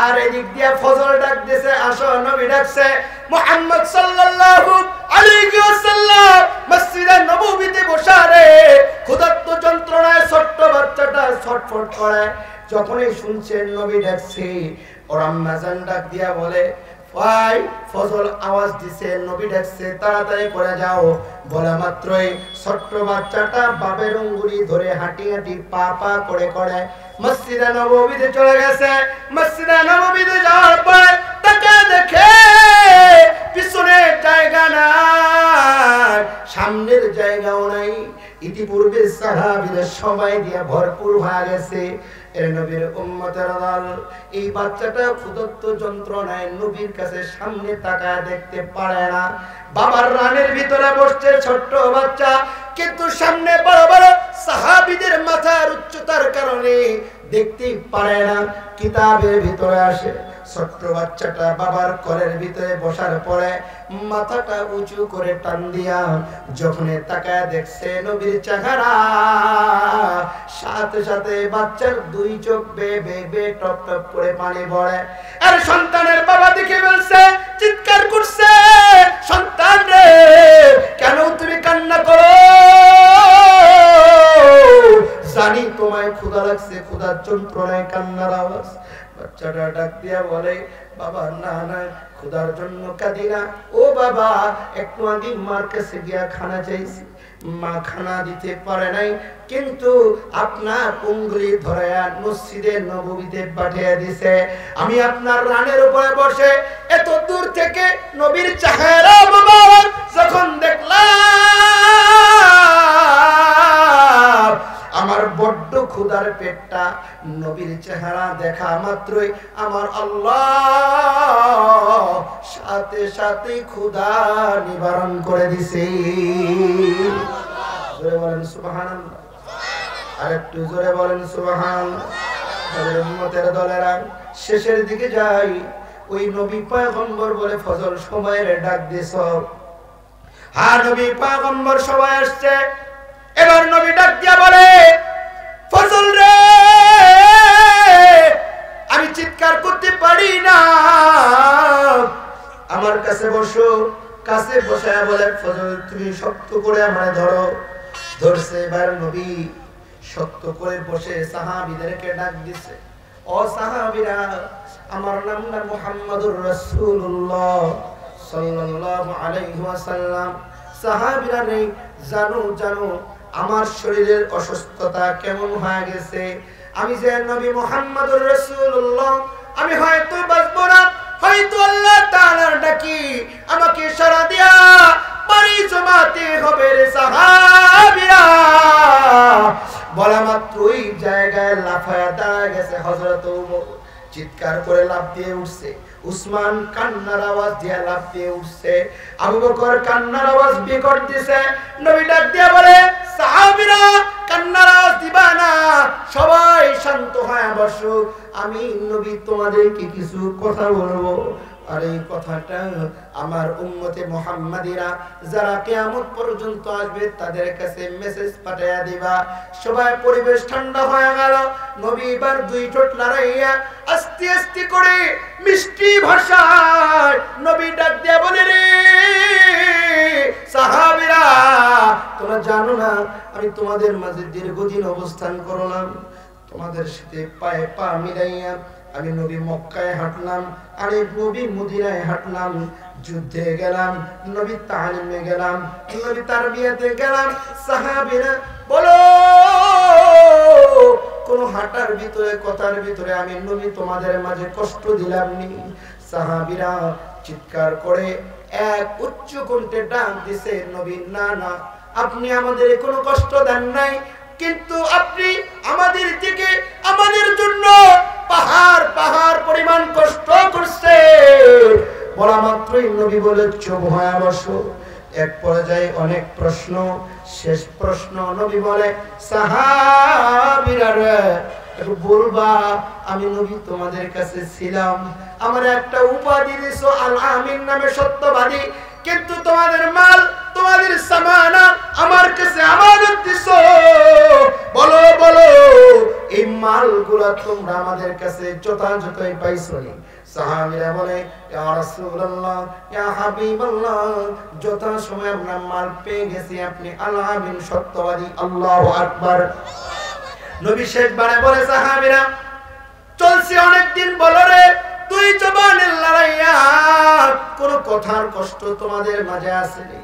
আর এদিক দিয়ে ফজল ডাক দিয়েছে, আসো নবী ডাকছে। মুহাম্মদ সাল্লাল্লাহু আলাইহি ওয়াসাল্লাম মসজিদে নববীতে বসা রে, ক্ষুধার্ত যন্ত্রণায় ছোট্ট বাচ্চাটা ছটফট করে। যখনই শুনছেন নবী ডাকছে, ওর আম্মা জান ডাক দিয়া বলে, ভাই ফজল আওয়াজ দিছে, নবী ডাকছে, তাড়াতাড়ি করে যাও। বলা মাত্রই ছোট্ট বাচ্চাটা বাবের আঙ্গুলি ধরে হাঁটি হাঁটি পা পা করে করে মসজিদে নববীতে চলে গেছে। মসজিদে নববীতে যাওয়ার পরে তাকে দেখে পিছনে জায়গা নাই, সামনের জায়গাও নাই, ইতিপূর্বে সাহাবীরা সবাই দিয়ে ভরপুর হয়ে গেছে। এর নবীর উম্মতের দল, এই বাচ্চাটা ক্ষুধার্ত যন্ত্রণায় নবীর কাছে সামনে তাকায় দেখতে পারে না। বাবার রানের ভিতরে বসছে ছোট্ট বাচ্চা, কিন্তু সামনে বড় বড় সাহাবীদের মাথার উচ্চতার কারণে দেখতে পারে না। কিতাবের ভিতরে আসে ছোট্ট বাচ্চাটা বাবার কোলের ভিতরে বসার পরে মাথাটা উঁচু করে টান দিয়া যখন তাকায় দেখছে নবীর চেহারা, সাথে সাথে বাচ্চার দুই চোখ বেয়ে বেয়ে টপ টপ করে পানি পড়ে। আর সন্তানের বাবা দেখে বলছে, চিৎকার করছে, সন্তান রে কেন তুমি কান্না করো? জানি তোমায় ক্ষুধা লাগছে, ক্ষুধার যন্ত্রণায় কান্নার আওয়াজ। বাচ্চাটা ডাক দিয়া বলে, বাবা না না, ক্ষুধার জন্য কাঁদি না, ও বাবা একটু আগে মার কাছে গিয়া খানা চাইছি, মা খানা দিতে পারে নাই, কিন্তু আপনার উঙ্গলি ধরে মসজিদে নববীতে পাঠিয়ে দিছে। আমি আপনার রানের উপরে বসে এত দূর থেকে নবীর চেহারা মুবারক যখন দেখলাম, আমার বড্ড ক্ষুধার পেটটা নবীর চেহারা দেখা মাত্রই আমার আল্লাহ সাথে সাথে ক্ষুধা নিবারণ করে দিছে। জোরে বলেন সুবহানাল্লাহ, আরেকটু জোরে বলেন সুবহানাল্লাহ। উম্মতের দলেরা শেষের দিকে যাই, ওই নবী পয়গম্বর বলে ফজর সময়ের ডাক দিছ। হ্যাঁ, নবী পয়গম্বর সবাই আসছে। এবার নবী ডাক দিয়া বলে, ফজল রে, আমি চিৎকার করতে পারি না, আমার কাছে বসো। কাছে বসে বলে, ফজল তুমি শক্ত করে আমায় ধরো। ধরছে। এবার নবী শক্ত করে বসে সাহাবীদেরকে ডাক দিছে, ও সাহাবীরা, আমার নাম না মুহাম্মাদুর রাসূলুল্লাহ সাল্লাল্লাহু আলাইহি ওয়াসাল্লাম। সাহাবীরা নেই, জানো জানো আমার শরীরের অসুস্থতা কেমন হয়ে গেছে। আমি যে নবী মুহাম্মাদুর রাসূলুল্লাহ, আমি হয়তো বাঁচবো না, হয়তো আল্লাহ তাআলার ডাকি আমাকে সাড়া দিয়া বাড়ি জমাতে হবে রে সাহাবীরা। বলা মাত্রই জায়গায় লাফায়া দাঁড়ায় গেছে হযরত ওমর। চিৎকার করে লাফ দিয়ে উঠছে। উসমান কান্নার আওয়াজ দিয়ে লাফ দিয়ে উঠছে। আবু বকর কান্নার আওয়াজ বিকট দিছে। নবী ডাক দিয়ে বলে, সাহাবীরা কান্নার আওয়াজ দিবা না, সবাই শান্ত হয়ে বসো, আমি নবী তোমাদেরকে কিছু কথা বলবো। আর এই কথাটা আমার উম্মতে মুহাম্মাদিরা যারা কিয়ামত পর্যন্ত আসবে তাদের কাছে মেসেজ পাঠিয়ে দিবা। সবাই পরিবেশ ঠান্ডা হয়ে গেল। নবী এবার দুই ঠোঁট লড়াইয়া আস্তে আস্তে করে মিষ্টি ভাষায় নবী ডাক দিয়ে বলে, রে সাহাবীরা, তোমরা জানো না আমি তোমাদের মাঝে দীর্ঘদিন অবস্থান করলাম, তোমাদের সাথে পায়ে পা মিলাইয়া আমি নবী মক্কায় হাঁটলাম, আরে নবী মদিনায় হাঁটলাম, যুদ্ধে গেলাম, নবী তালিমে গেলাম, নবী তারবিয়াতে গেলাম। সাহাবীরা বলো, কোন হাঁটার ভিতরে কথার ভিতরে আমি নবী তোমাদের মাঝে কষ্ট দিলাম নি? সাহাবীরা চিৎকার করে এক উচ্চ কণ্ঠে ডাক দিছে, নবী না না, আপনি আমাদের কোনো কষ্ট দেন নাই, কিন্তু আপনি আমাদের থেকে আমাদের জন্য পাহাড় পাহাড় পরিমাণ কষ্ট করছে। বলা মাত্রই নবী বলে, চুপ হয়ে বসো। এক পর্যায়ে অনেক প্রশ্ন, শেষ প্রশ্ন নবী বলে, সাহাবীরা একটু বলবা আমি নবী তোমাদের কাছে ছিলাম, আমার একটা উপাধি দিছো আল আমিন নামে, সত্যবাদী, কিন্তু তোমাদের মাল তোমাদের সামানা আমার কাছে আমানত দিছো। বলো বলো এই মালগুলো তোমরা আমাদের কাছে যথাযথই পাইছো নি? সাহাবীরা বলে, ইয়া রাসূলুল্লাহ, ইয়া হাবিবাল্লাহ, যথা সময় আমরা মাল পেয়ে গেছি, আপনি আল আমিন সত্যবাদী। আল্লাহু আকবার। নবী শেষবারে বলে, সাহাবীরা চলছে অনেকদিন, বলো রে তুই জবানের লড়াইয়া কোন কথার কষ্ট তোমাদের মাঝে আসেনি?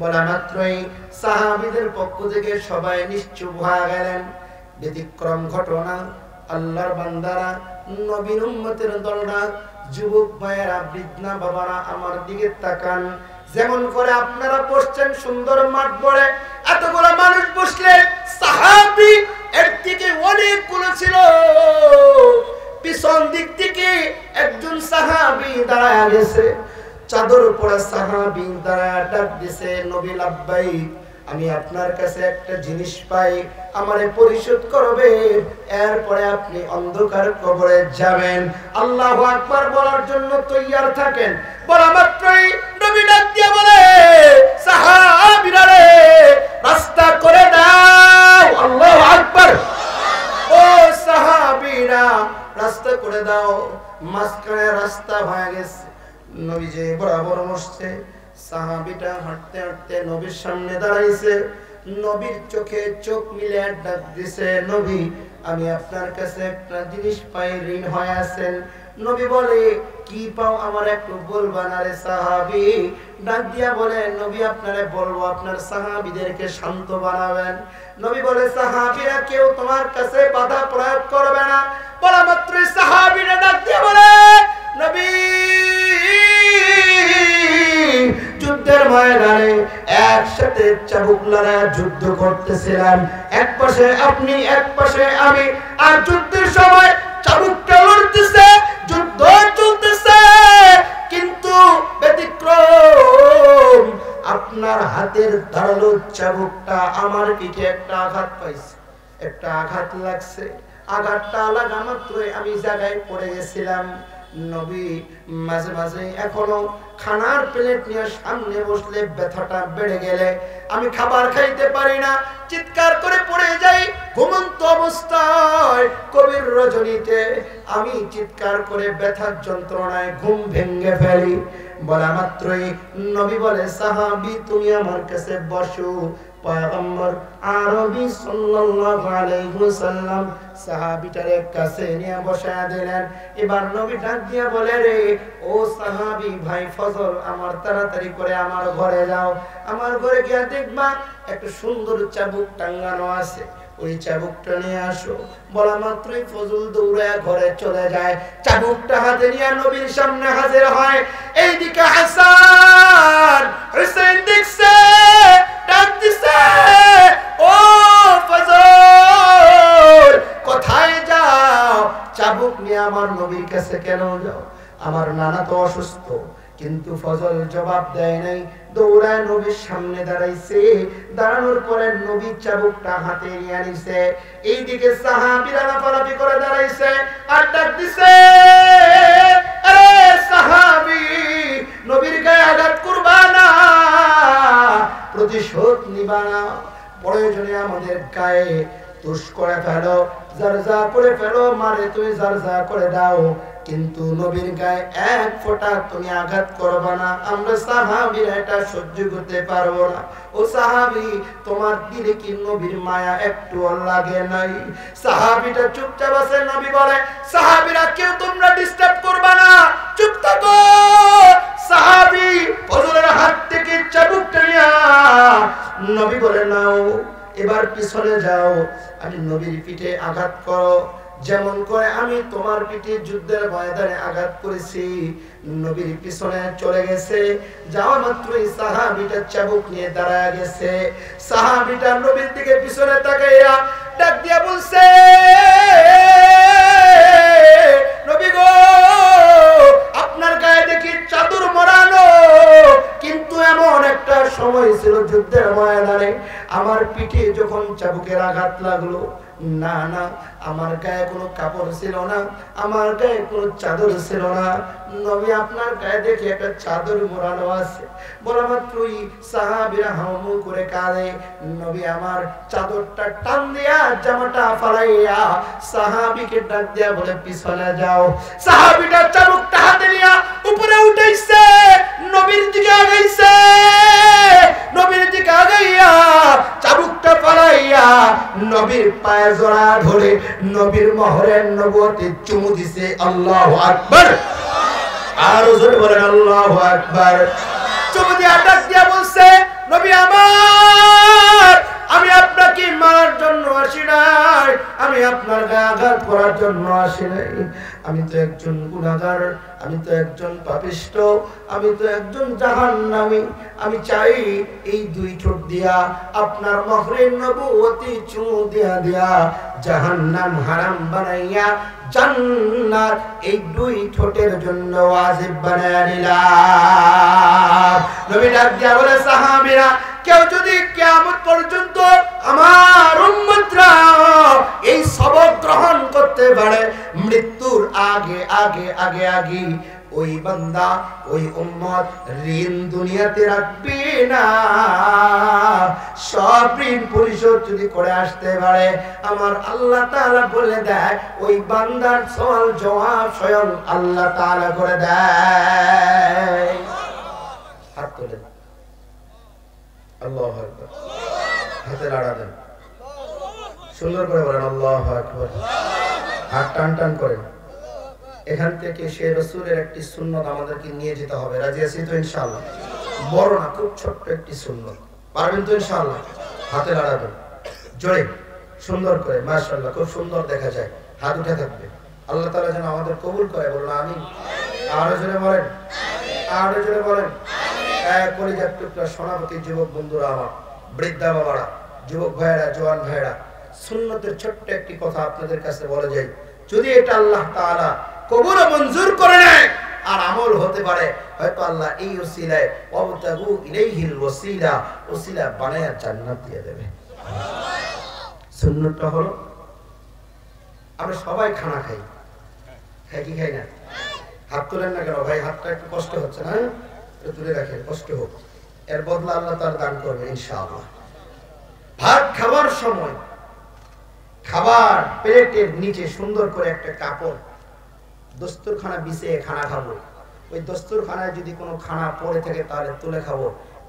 বলা মাত্রই সাহাবীদের পক্ষ থেকে সবাই নিশ্চুপ হয়ে গেলেন। ব্যতিক্রম ঘটনা, আল্লাহর বান্দারা, নবীর উম্মতের দলরা, যুবক ভাইয়েরা, বৃদ্ধা বাবারা আমার দিকে তাকান। যেমন করে আপনারা বসছেন সুন্দর মাঠ পড়ে, এতগুলো মানুষ বসলে সাহাবী এর থেকে অনেকগুলো ছিল। পিছন দিক থেকে একজন সাহাবী দাঁড়ায় গেছে, চাদর পরা সাহাবী দাঁড়ায় ডাক দিছে, নবী লাব্বাইক, আমি আপনার কাছে একটা জিনিস পাই, আমারে পরিশোধ করবে, এরপরে আপনি অন্ধকার কবরে যাবেন। আল্লাহু আকবার বলার জন্য তৈয়ার থাকেন। বলা মাত্রই নবী ডাক দিয়ে বলে, সাহাবীরা রে রাস্তা করে দাও। আল্লাহু আকবার। ও সাহাবীরা রাস্তা করে দাও। মাঝখানে রাস্তা হয়ে গেছে, নবী যে বরাবর বসছে, সাহাবীটা হাঁটতে হাঁটতে নবীর সামনে দাঁড়াইছে। নবীর চোখে চোখ মিলে ডাক দিছে, নবী আমি আপনার কাছে একটা জিনিস পাই, ঋণ হয়ে আছেন। নবী বলে কি পাও আমার একটু বলবা না রে সাহাবী? ডাক দিয়া বলে নবী আপনারে বলবো, আপনার সাহাবীদেরকে শান্ত বানাবেন। নবী বলে সাহাবীরা কেউ তোমার কাছে বাধা প্রয়োগ করবে না। বলা মাত্রই সাহাবীরা ডাক দিয়া বলে নবী যুদ্ধের ময়দানে একসাথে চাবুক লড়াই যুদ্ধ করতেছিলাম, এক পাশে আপনি এক পাশে আমি, আর যুদ্ধের সময় চাবুকটা লড়তেছে, যুদ্ধ চলতেছে, কিন্তু ব্যতিক্রম আপনার হাতের ধারালো চাবুকটা আমার পিঠে একটা আঘাত পাইছে, একটা আঘাত লাগছে। আঘাতটা লাগা মাত্রই আমি জায়গায় পড়ে গেছিলাম। নবী মাঝে মাঝে এখনো খানার প্লেট নিয়ে সামনে বসলে ব্যথাটা বেড়ে গেলে আমি খাবার খাইতে পারি না, চিৎকার করে পড়ে যাই ঘুমন্ত অবস্থায়। কবির রজনীতে আমি চিৎকার করে ব্যথার যন্ত্রণায় ঘুম ভেঙে ফেলি। বলা মাত্রই নবী বলে সাহাবী তুমি আমার কাছে বসো। পয়গম্বর আরবি সাল্লাল্লাহু আলাইহি ওয়াসাল্লাম সাহাবীটারে কাছে নিয়ে বসায় দিলেন। এবার নবী ডাক দিয়া বলে রে ও সাহাবী ভাই ফজল, আমার তাড়াতাড়ি করে আমার ঘরে যাও, আমার ঘরে গিয়ে দেখবা একটা সুন্দর চাবুক টাঙ্গানো আছে, ওই চাবুকটা নিয়ে আসো। বলা মাত্রই ফজল দৌড়ায় ঘরে চলে যায়, চাবুকটা হাতে নিয়ে নবীর সামনে হাজির হয়। এইদিকে হাসান হুসাইন দেখছে, ডাক দিছে ও ফজল কোথায় যাও? চাবুক নিয়ে আমার নবীর কাছে কেন যাও? আমার নানা তো অসুস্থ। কিন্তু ফজল জবাব দেয় নাই, দৌড়ায় নবীর সামনে দাঁড়াইছে। দাঁড়ানোর পরে নবী চাবুকটা হাতে নিয়ে আনিছে। এইদিকে সাহাবীরা লাফালাফি করে দাঁড়াইছে আর ডাক দিছে আরে সাহাবী নবীর গায়ে আঘাত করবা না, প্রতিশোধ নিবা না, প্রয়োজনে আমাদের গায়ে তুষ করে ফেলো, জারজা করে ফেলো, মারে তুমি জারজা করে দাও, কিন্তু নবীর গায়ে এক ফোঁটা তুমি আঘাত করবে না। আমরা সাহাবীরা এটা সহ্য করতে পারবো না। ও সাহাবী তোমার দিলে কি নবীর মায়া একটু লাগে নাই? সাহাবীটা চুপচাপ আছে। নবী বলে সাহাবীরা কেউ তোমরা ডিস্টার্ব করবে না, চুপ থাকো। সাহাবী ফজলের হাত থেকে চাবুকটা নিয়া নবী বলে নাও, এবার পিছনে যাও, আমি নবীর পিঠে আঘাত করো, যেমন করে আমি তোমার পিঠে যুদ্ধের ময়দানে আঘাত করেছি। নবীর পিছনে চলে গেছে। যাওয়া মাত্রই সাহাবীটা চাবুক নিয়ে দাঁড়ায় গেছে। সাহাবীটা নবীর দিকে পিছনে তাকাইয়া ডাক দিয়া বলছে নবী গো আপনার গায়ে দেখি চাদর মোড়ানো, কিন্তু এমন একটা সময় ছিল যুদ্ধের ময়দানে আমার পিঠে যখন চাবুকের আঘাত লাগলো, না না আমার গায়ে কোনো কাপড় ছিল না, আমার গায়ে কোনো চাদর ছিল না। নবী আপনার গায়ে দেখে একটা চাদর মোড়ানো আছে। বলা মাত্রই সাহাবীরা হাউমাউ করে কাঁদে। নবী আমার চাদরটা টান দিয়া জামাটা ফালাইয়া সাহাবীকে ডাক দিয়া বলে পিছনে যাও। সাহাবীটা চাবুকটা হাতে নিয়া উপরে উঠাইছে, নবীর দিকে আগাইছে। নবীর দিকে আগাইয়া চাবুকটা ফালাইয়া নবীর পায়ে জড়া ধরে নবীর মোহরের নবুয়তে চুমু দিছে। আল্লাহু আকবার। আর জোরে বলেন আল্লাহু আকবার। চুমু দিয়া ডাক দিয়া বলছে নবী আমার, আমি আপনাকে মারার জন্য আসি নাই, আমি আপনার গায়ে আঘাত করার জন্য আসি নাই। আমি তো একজন গুনাহগার, আমি তো একজন পাপিষ্ট, আমি তো একজন জাহান্নামী। আমি চাই এই দুই ঠোঁট দিয়া আপনার মোহরের নবুয়তে চুমু দিয়া দিয়া জাহান্নাম হারাম বানাইয়া জান্নাত এই দুই ঠোঁটের জন্য ওয়াজিব বানায়া নিলাম। নবী ডাক দিয়া বলে সাহাবীরা কেউ যদি কিয়ামত পর্যন্ত আমার উম্মতরা এই সবক গ্রহণ করতে পারে, মৃত্যুর আগে আগে আগে আগে ওই বান্দা ওই উম্মত ঋণ দুনিয়াতে রাখবে না। সব ঋণ পরিশোধ যদি করে আসতে পারে, আমার আল্লাহ তাআলা বলে দেয় ওই বান্দার সওয়াল জবাব স্বয়ং আল্লাহ তাআলা করে দেয়। হাত তুলে আল্লাহু আকবার। হাতে লাড়া দেন, সুন্দর করে বলেন আল্লাহু আকবার। হাত টান টান করেন। এখান থেকে সেই রাসূলের একটি সুন্নাত আমাদেরকে নিয়ে যেতে হবে। রাজি আছি তো ইনশাআল্লাহ? বড় না, খুব ছোট্ট একটি সুন্নাত, পারবেন তো ইনশাআল্লাহ? হাতে লাড়া দেন জোরে সুন্দর করে, মাশাআল্লাহ খুব সুন্দর দেখা যায়। হাত উঠে থাকবে। আল্লাহ তাআলা যেন আমাদের কবুল করে, বলুন আমিন। আরো জোরে বলেন, আরো জোরে বলেন। কলিজার টুকরা সোনাপতি যুবক বন্ধুরা আমার, বৃদ্ধা বাবারা, যুবক ভাইয়েরা, জওয়ান ভাইয়েরা, সুন্নতের ছোট্ট একটি কথা আপনাদের কাছে বলে যাই। যদি এটা আল্লাহ তাআলা কবুল ও মঞ্জুর করে নেয় আর আমল হতে পারে, হয়তো আল্লাহ এই ওসিলায় ওয়াবতাগু ইলাইহিল ওসিলা, ওসিলা বানায়া জান্নাত দিয়ে দেবে। সুন্নতটা হলো আমরা সবাই খানা খাই, খাই কি খাই না? হাত তোলেন না কেন ভাই? হাতটা একটু কষ্ট হচ্ছে না, তুলে রাখেন, কষ্ট হোক, এর বদলা আল্লাহ তার দান করবে ইনশাআল্লাহ। ভাত খাবার সময় খাবার প্লেটের নিচে সুন্দর করে একটা কাপড়, দস্তরখানা বিছিয়ে খানা খাবো। ওই দস্তরখানায় যদি কোনো খানা পড়ে থাকে তাহলে তুলে খাবো।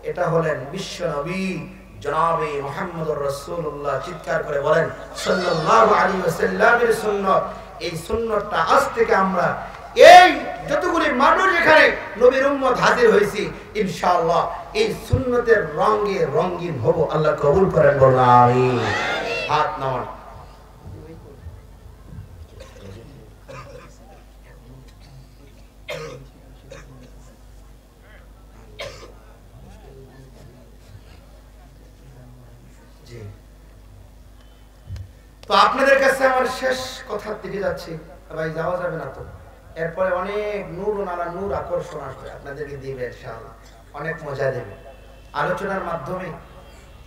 এটা হলেন বিশ্ব নবী জনাবে মুহাম্মদুর রাসূলুল্লাহ, চিৎকার করে বলেন সাল্লাল্লাহু আলাইহি ওয়াসাল্লামের সুন্নাত। এই সুন্নাতটা আজ থেকে আমরা এই যতগুলি মানুষ এখানে নবীর উম্মত হাজির হয়েছি, ইনশাআল্লাহ এই সুন্নতের রঙে রঙিন হব। আল্লাহ কবুল করেন, বলুন আমিন। হাত নামান। তো আপনাদের কাছে আমার শেষ কথার দিকে যাচ্ছি ভাই, যাওয়া যাবে না তো? এরপরে অনেক নূর নালা নূর আকর্ষণ আসবে, আপনাদেরকে দিবে ইনশাআল্লাহ, অনেক মজা দেবে। আলোচনার মাধ্যমে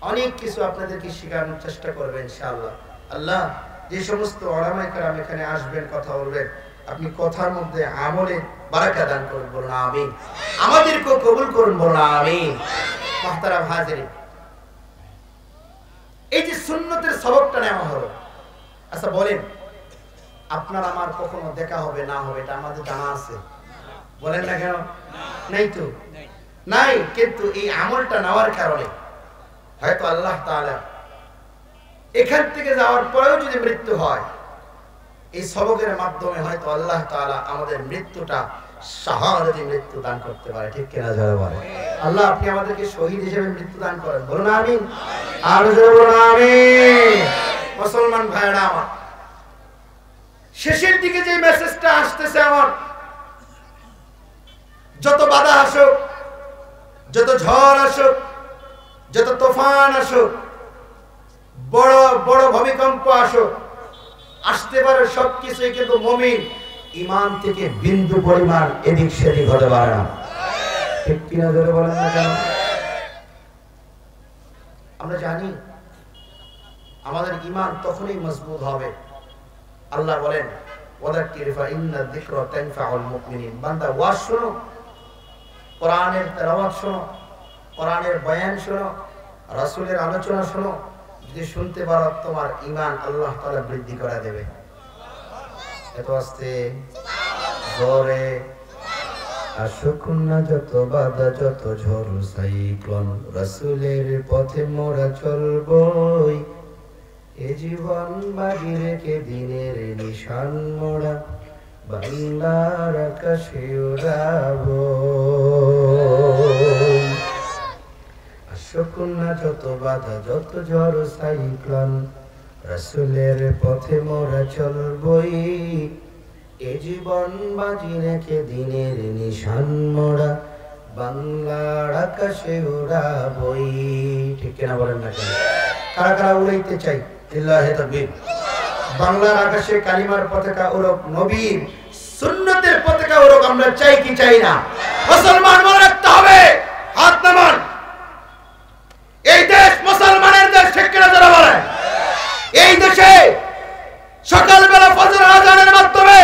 অনেক কিছু আপনাদেরকে শেখানোর চেষ্টা করবেন ইনশাআল্লাহ। আল্লাহ যে সমস্ত উলামায়ে কেরাম এখানে আসবেন, কথা বলবেন, আপনি কথার মধ্যে আমলে বারাকা দান করুন, বলুন আমিন। আমাদেরকে কবুল করুন, বলুন আমিন। মুহতারাম হাজিরিন, এই যে সুন্নতের সবকটা নেওয়া হলো, আচ্ছা বলেন আপনার আমার কখনো দেখা হবে না হবে এটা আমাদের জানা আছে? বলেন না কেন? নাই তো, নাই। কিন্তু এই আমলটা নেওয়ার কারণে হয়তো আল্লাহ তাআলা এখান থেকে যাওয়ার পরেও যদি মৃত্যু হয়, এই সবকের মাধ্যমে হয়তো আল্লাহ তাআলা আমাদের মৃত্যুটা শাহাদাতি মৃত্যু দান করতে পারে। ঠিক কিনা জোরে বলেন? আল্লাহ আপনি আমাদেরকে শহীদ হিসেবে মৃত্যু দান করেন, বলুন আমিন। আর জোরে বলুন আমিন। মুসলমান ভাইরা আমার, শেষের দিকে যে মেসেজটা আসতেছে আমার, যত বাধা আসুক, যত ঝড় আসুক, যত তুফান আসুক, বড় বড় ভূমিকম্প আসুক, আসতে পারে সবকিছুই, কিন্তু মুমিন ঈমান থেকে বিন্দু পরিমাণ এদিক সেদিক হতে পারে না। ঠিক কিনা জোরে বলেন না কেন? আমরা জানি আমাদের ঈমান তখনই মজবুত হবে। আল্লাহ বলেন ওয়াদাক্কির ফাইন্না যিকরা তানফাউল মুমিনিন। বান্দা ওয়াজ শোনো, কোরআনের তেলাওয়াত শোনো, কোরআনের বয়ান শোনো, রাসূলের আলোচনা শোনো। যদি শুনতে পারো তোমার ঈমান আল্লাহ তাআলা বৃদ্ধি করে দেবে। এত আস্তে জোরে আসুক না যত বাধা, যত ঝড় সাইক্লোন, রাসূলের পথে মোরা চলবই। এ জীবন বাজি রেখে দিনের নিশান মোরা বাংলার আকাশে উড়াবো। আসুক না যত বাধা, যত ঝড় সাইক্লোন, রাসূলের পথে মোরা চলবই। এ জীবন বাজি রেখে দিনের নিশান মোরা বাংলার আকাশে উড়াবই। ঠিক কিনা বলেন না কেন? কারা কারা উড়াইতে চাই? লিল্লাহি তাকবীর। বাংলার আকাশে কালিমার পতাকা উড়ুক, নবীর সুন্নতের পতাকা উড়ুক। আমরা চাই কি চাই না? মুসলমান মনে রাখতে হবে, হাত নামান। এই দেশ মুসলমানের দেশ, ঠিক কিনা যারা বলেন? এই দেশে সকালবেলা ফজর আযানের মাধ্যমে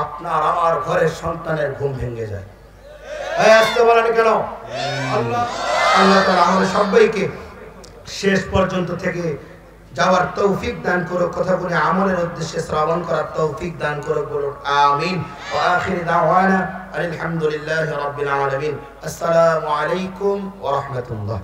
আপনার আমার ঘরের সন্তানের ঘুম ভেঙে যায়। আসতে বলেন কেন? আল্লাহ তাআলা আমাদের সবাইকে শেষ পর্যন্ত থেকে যাওয়ার তৌফিক দান করুক, কথাগুলি আমলের উদ্দেশ্যে শ্রবণ করার তৌফিক দান করুক, বলুন আমিন। ওয়া আখির দাওয়ানা আলহামদুলিল্লাহি রাব্বিল আলামিন। আসসালামু আলাইকুম ওয়া রাহমাতুল্লাহ।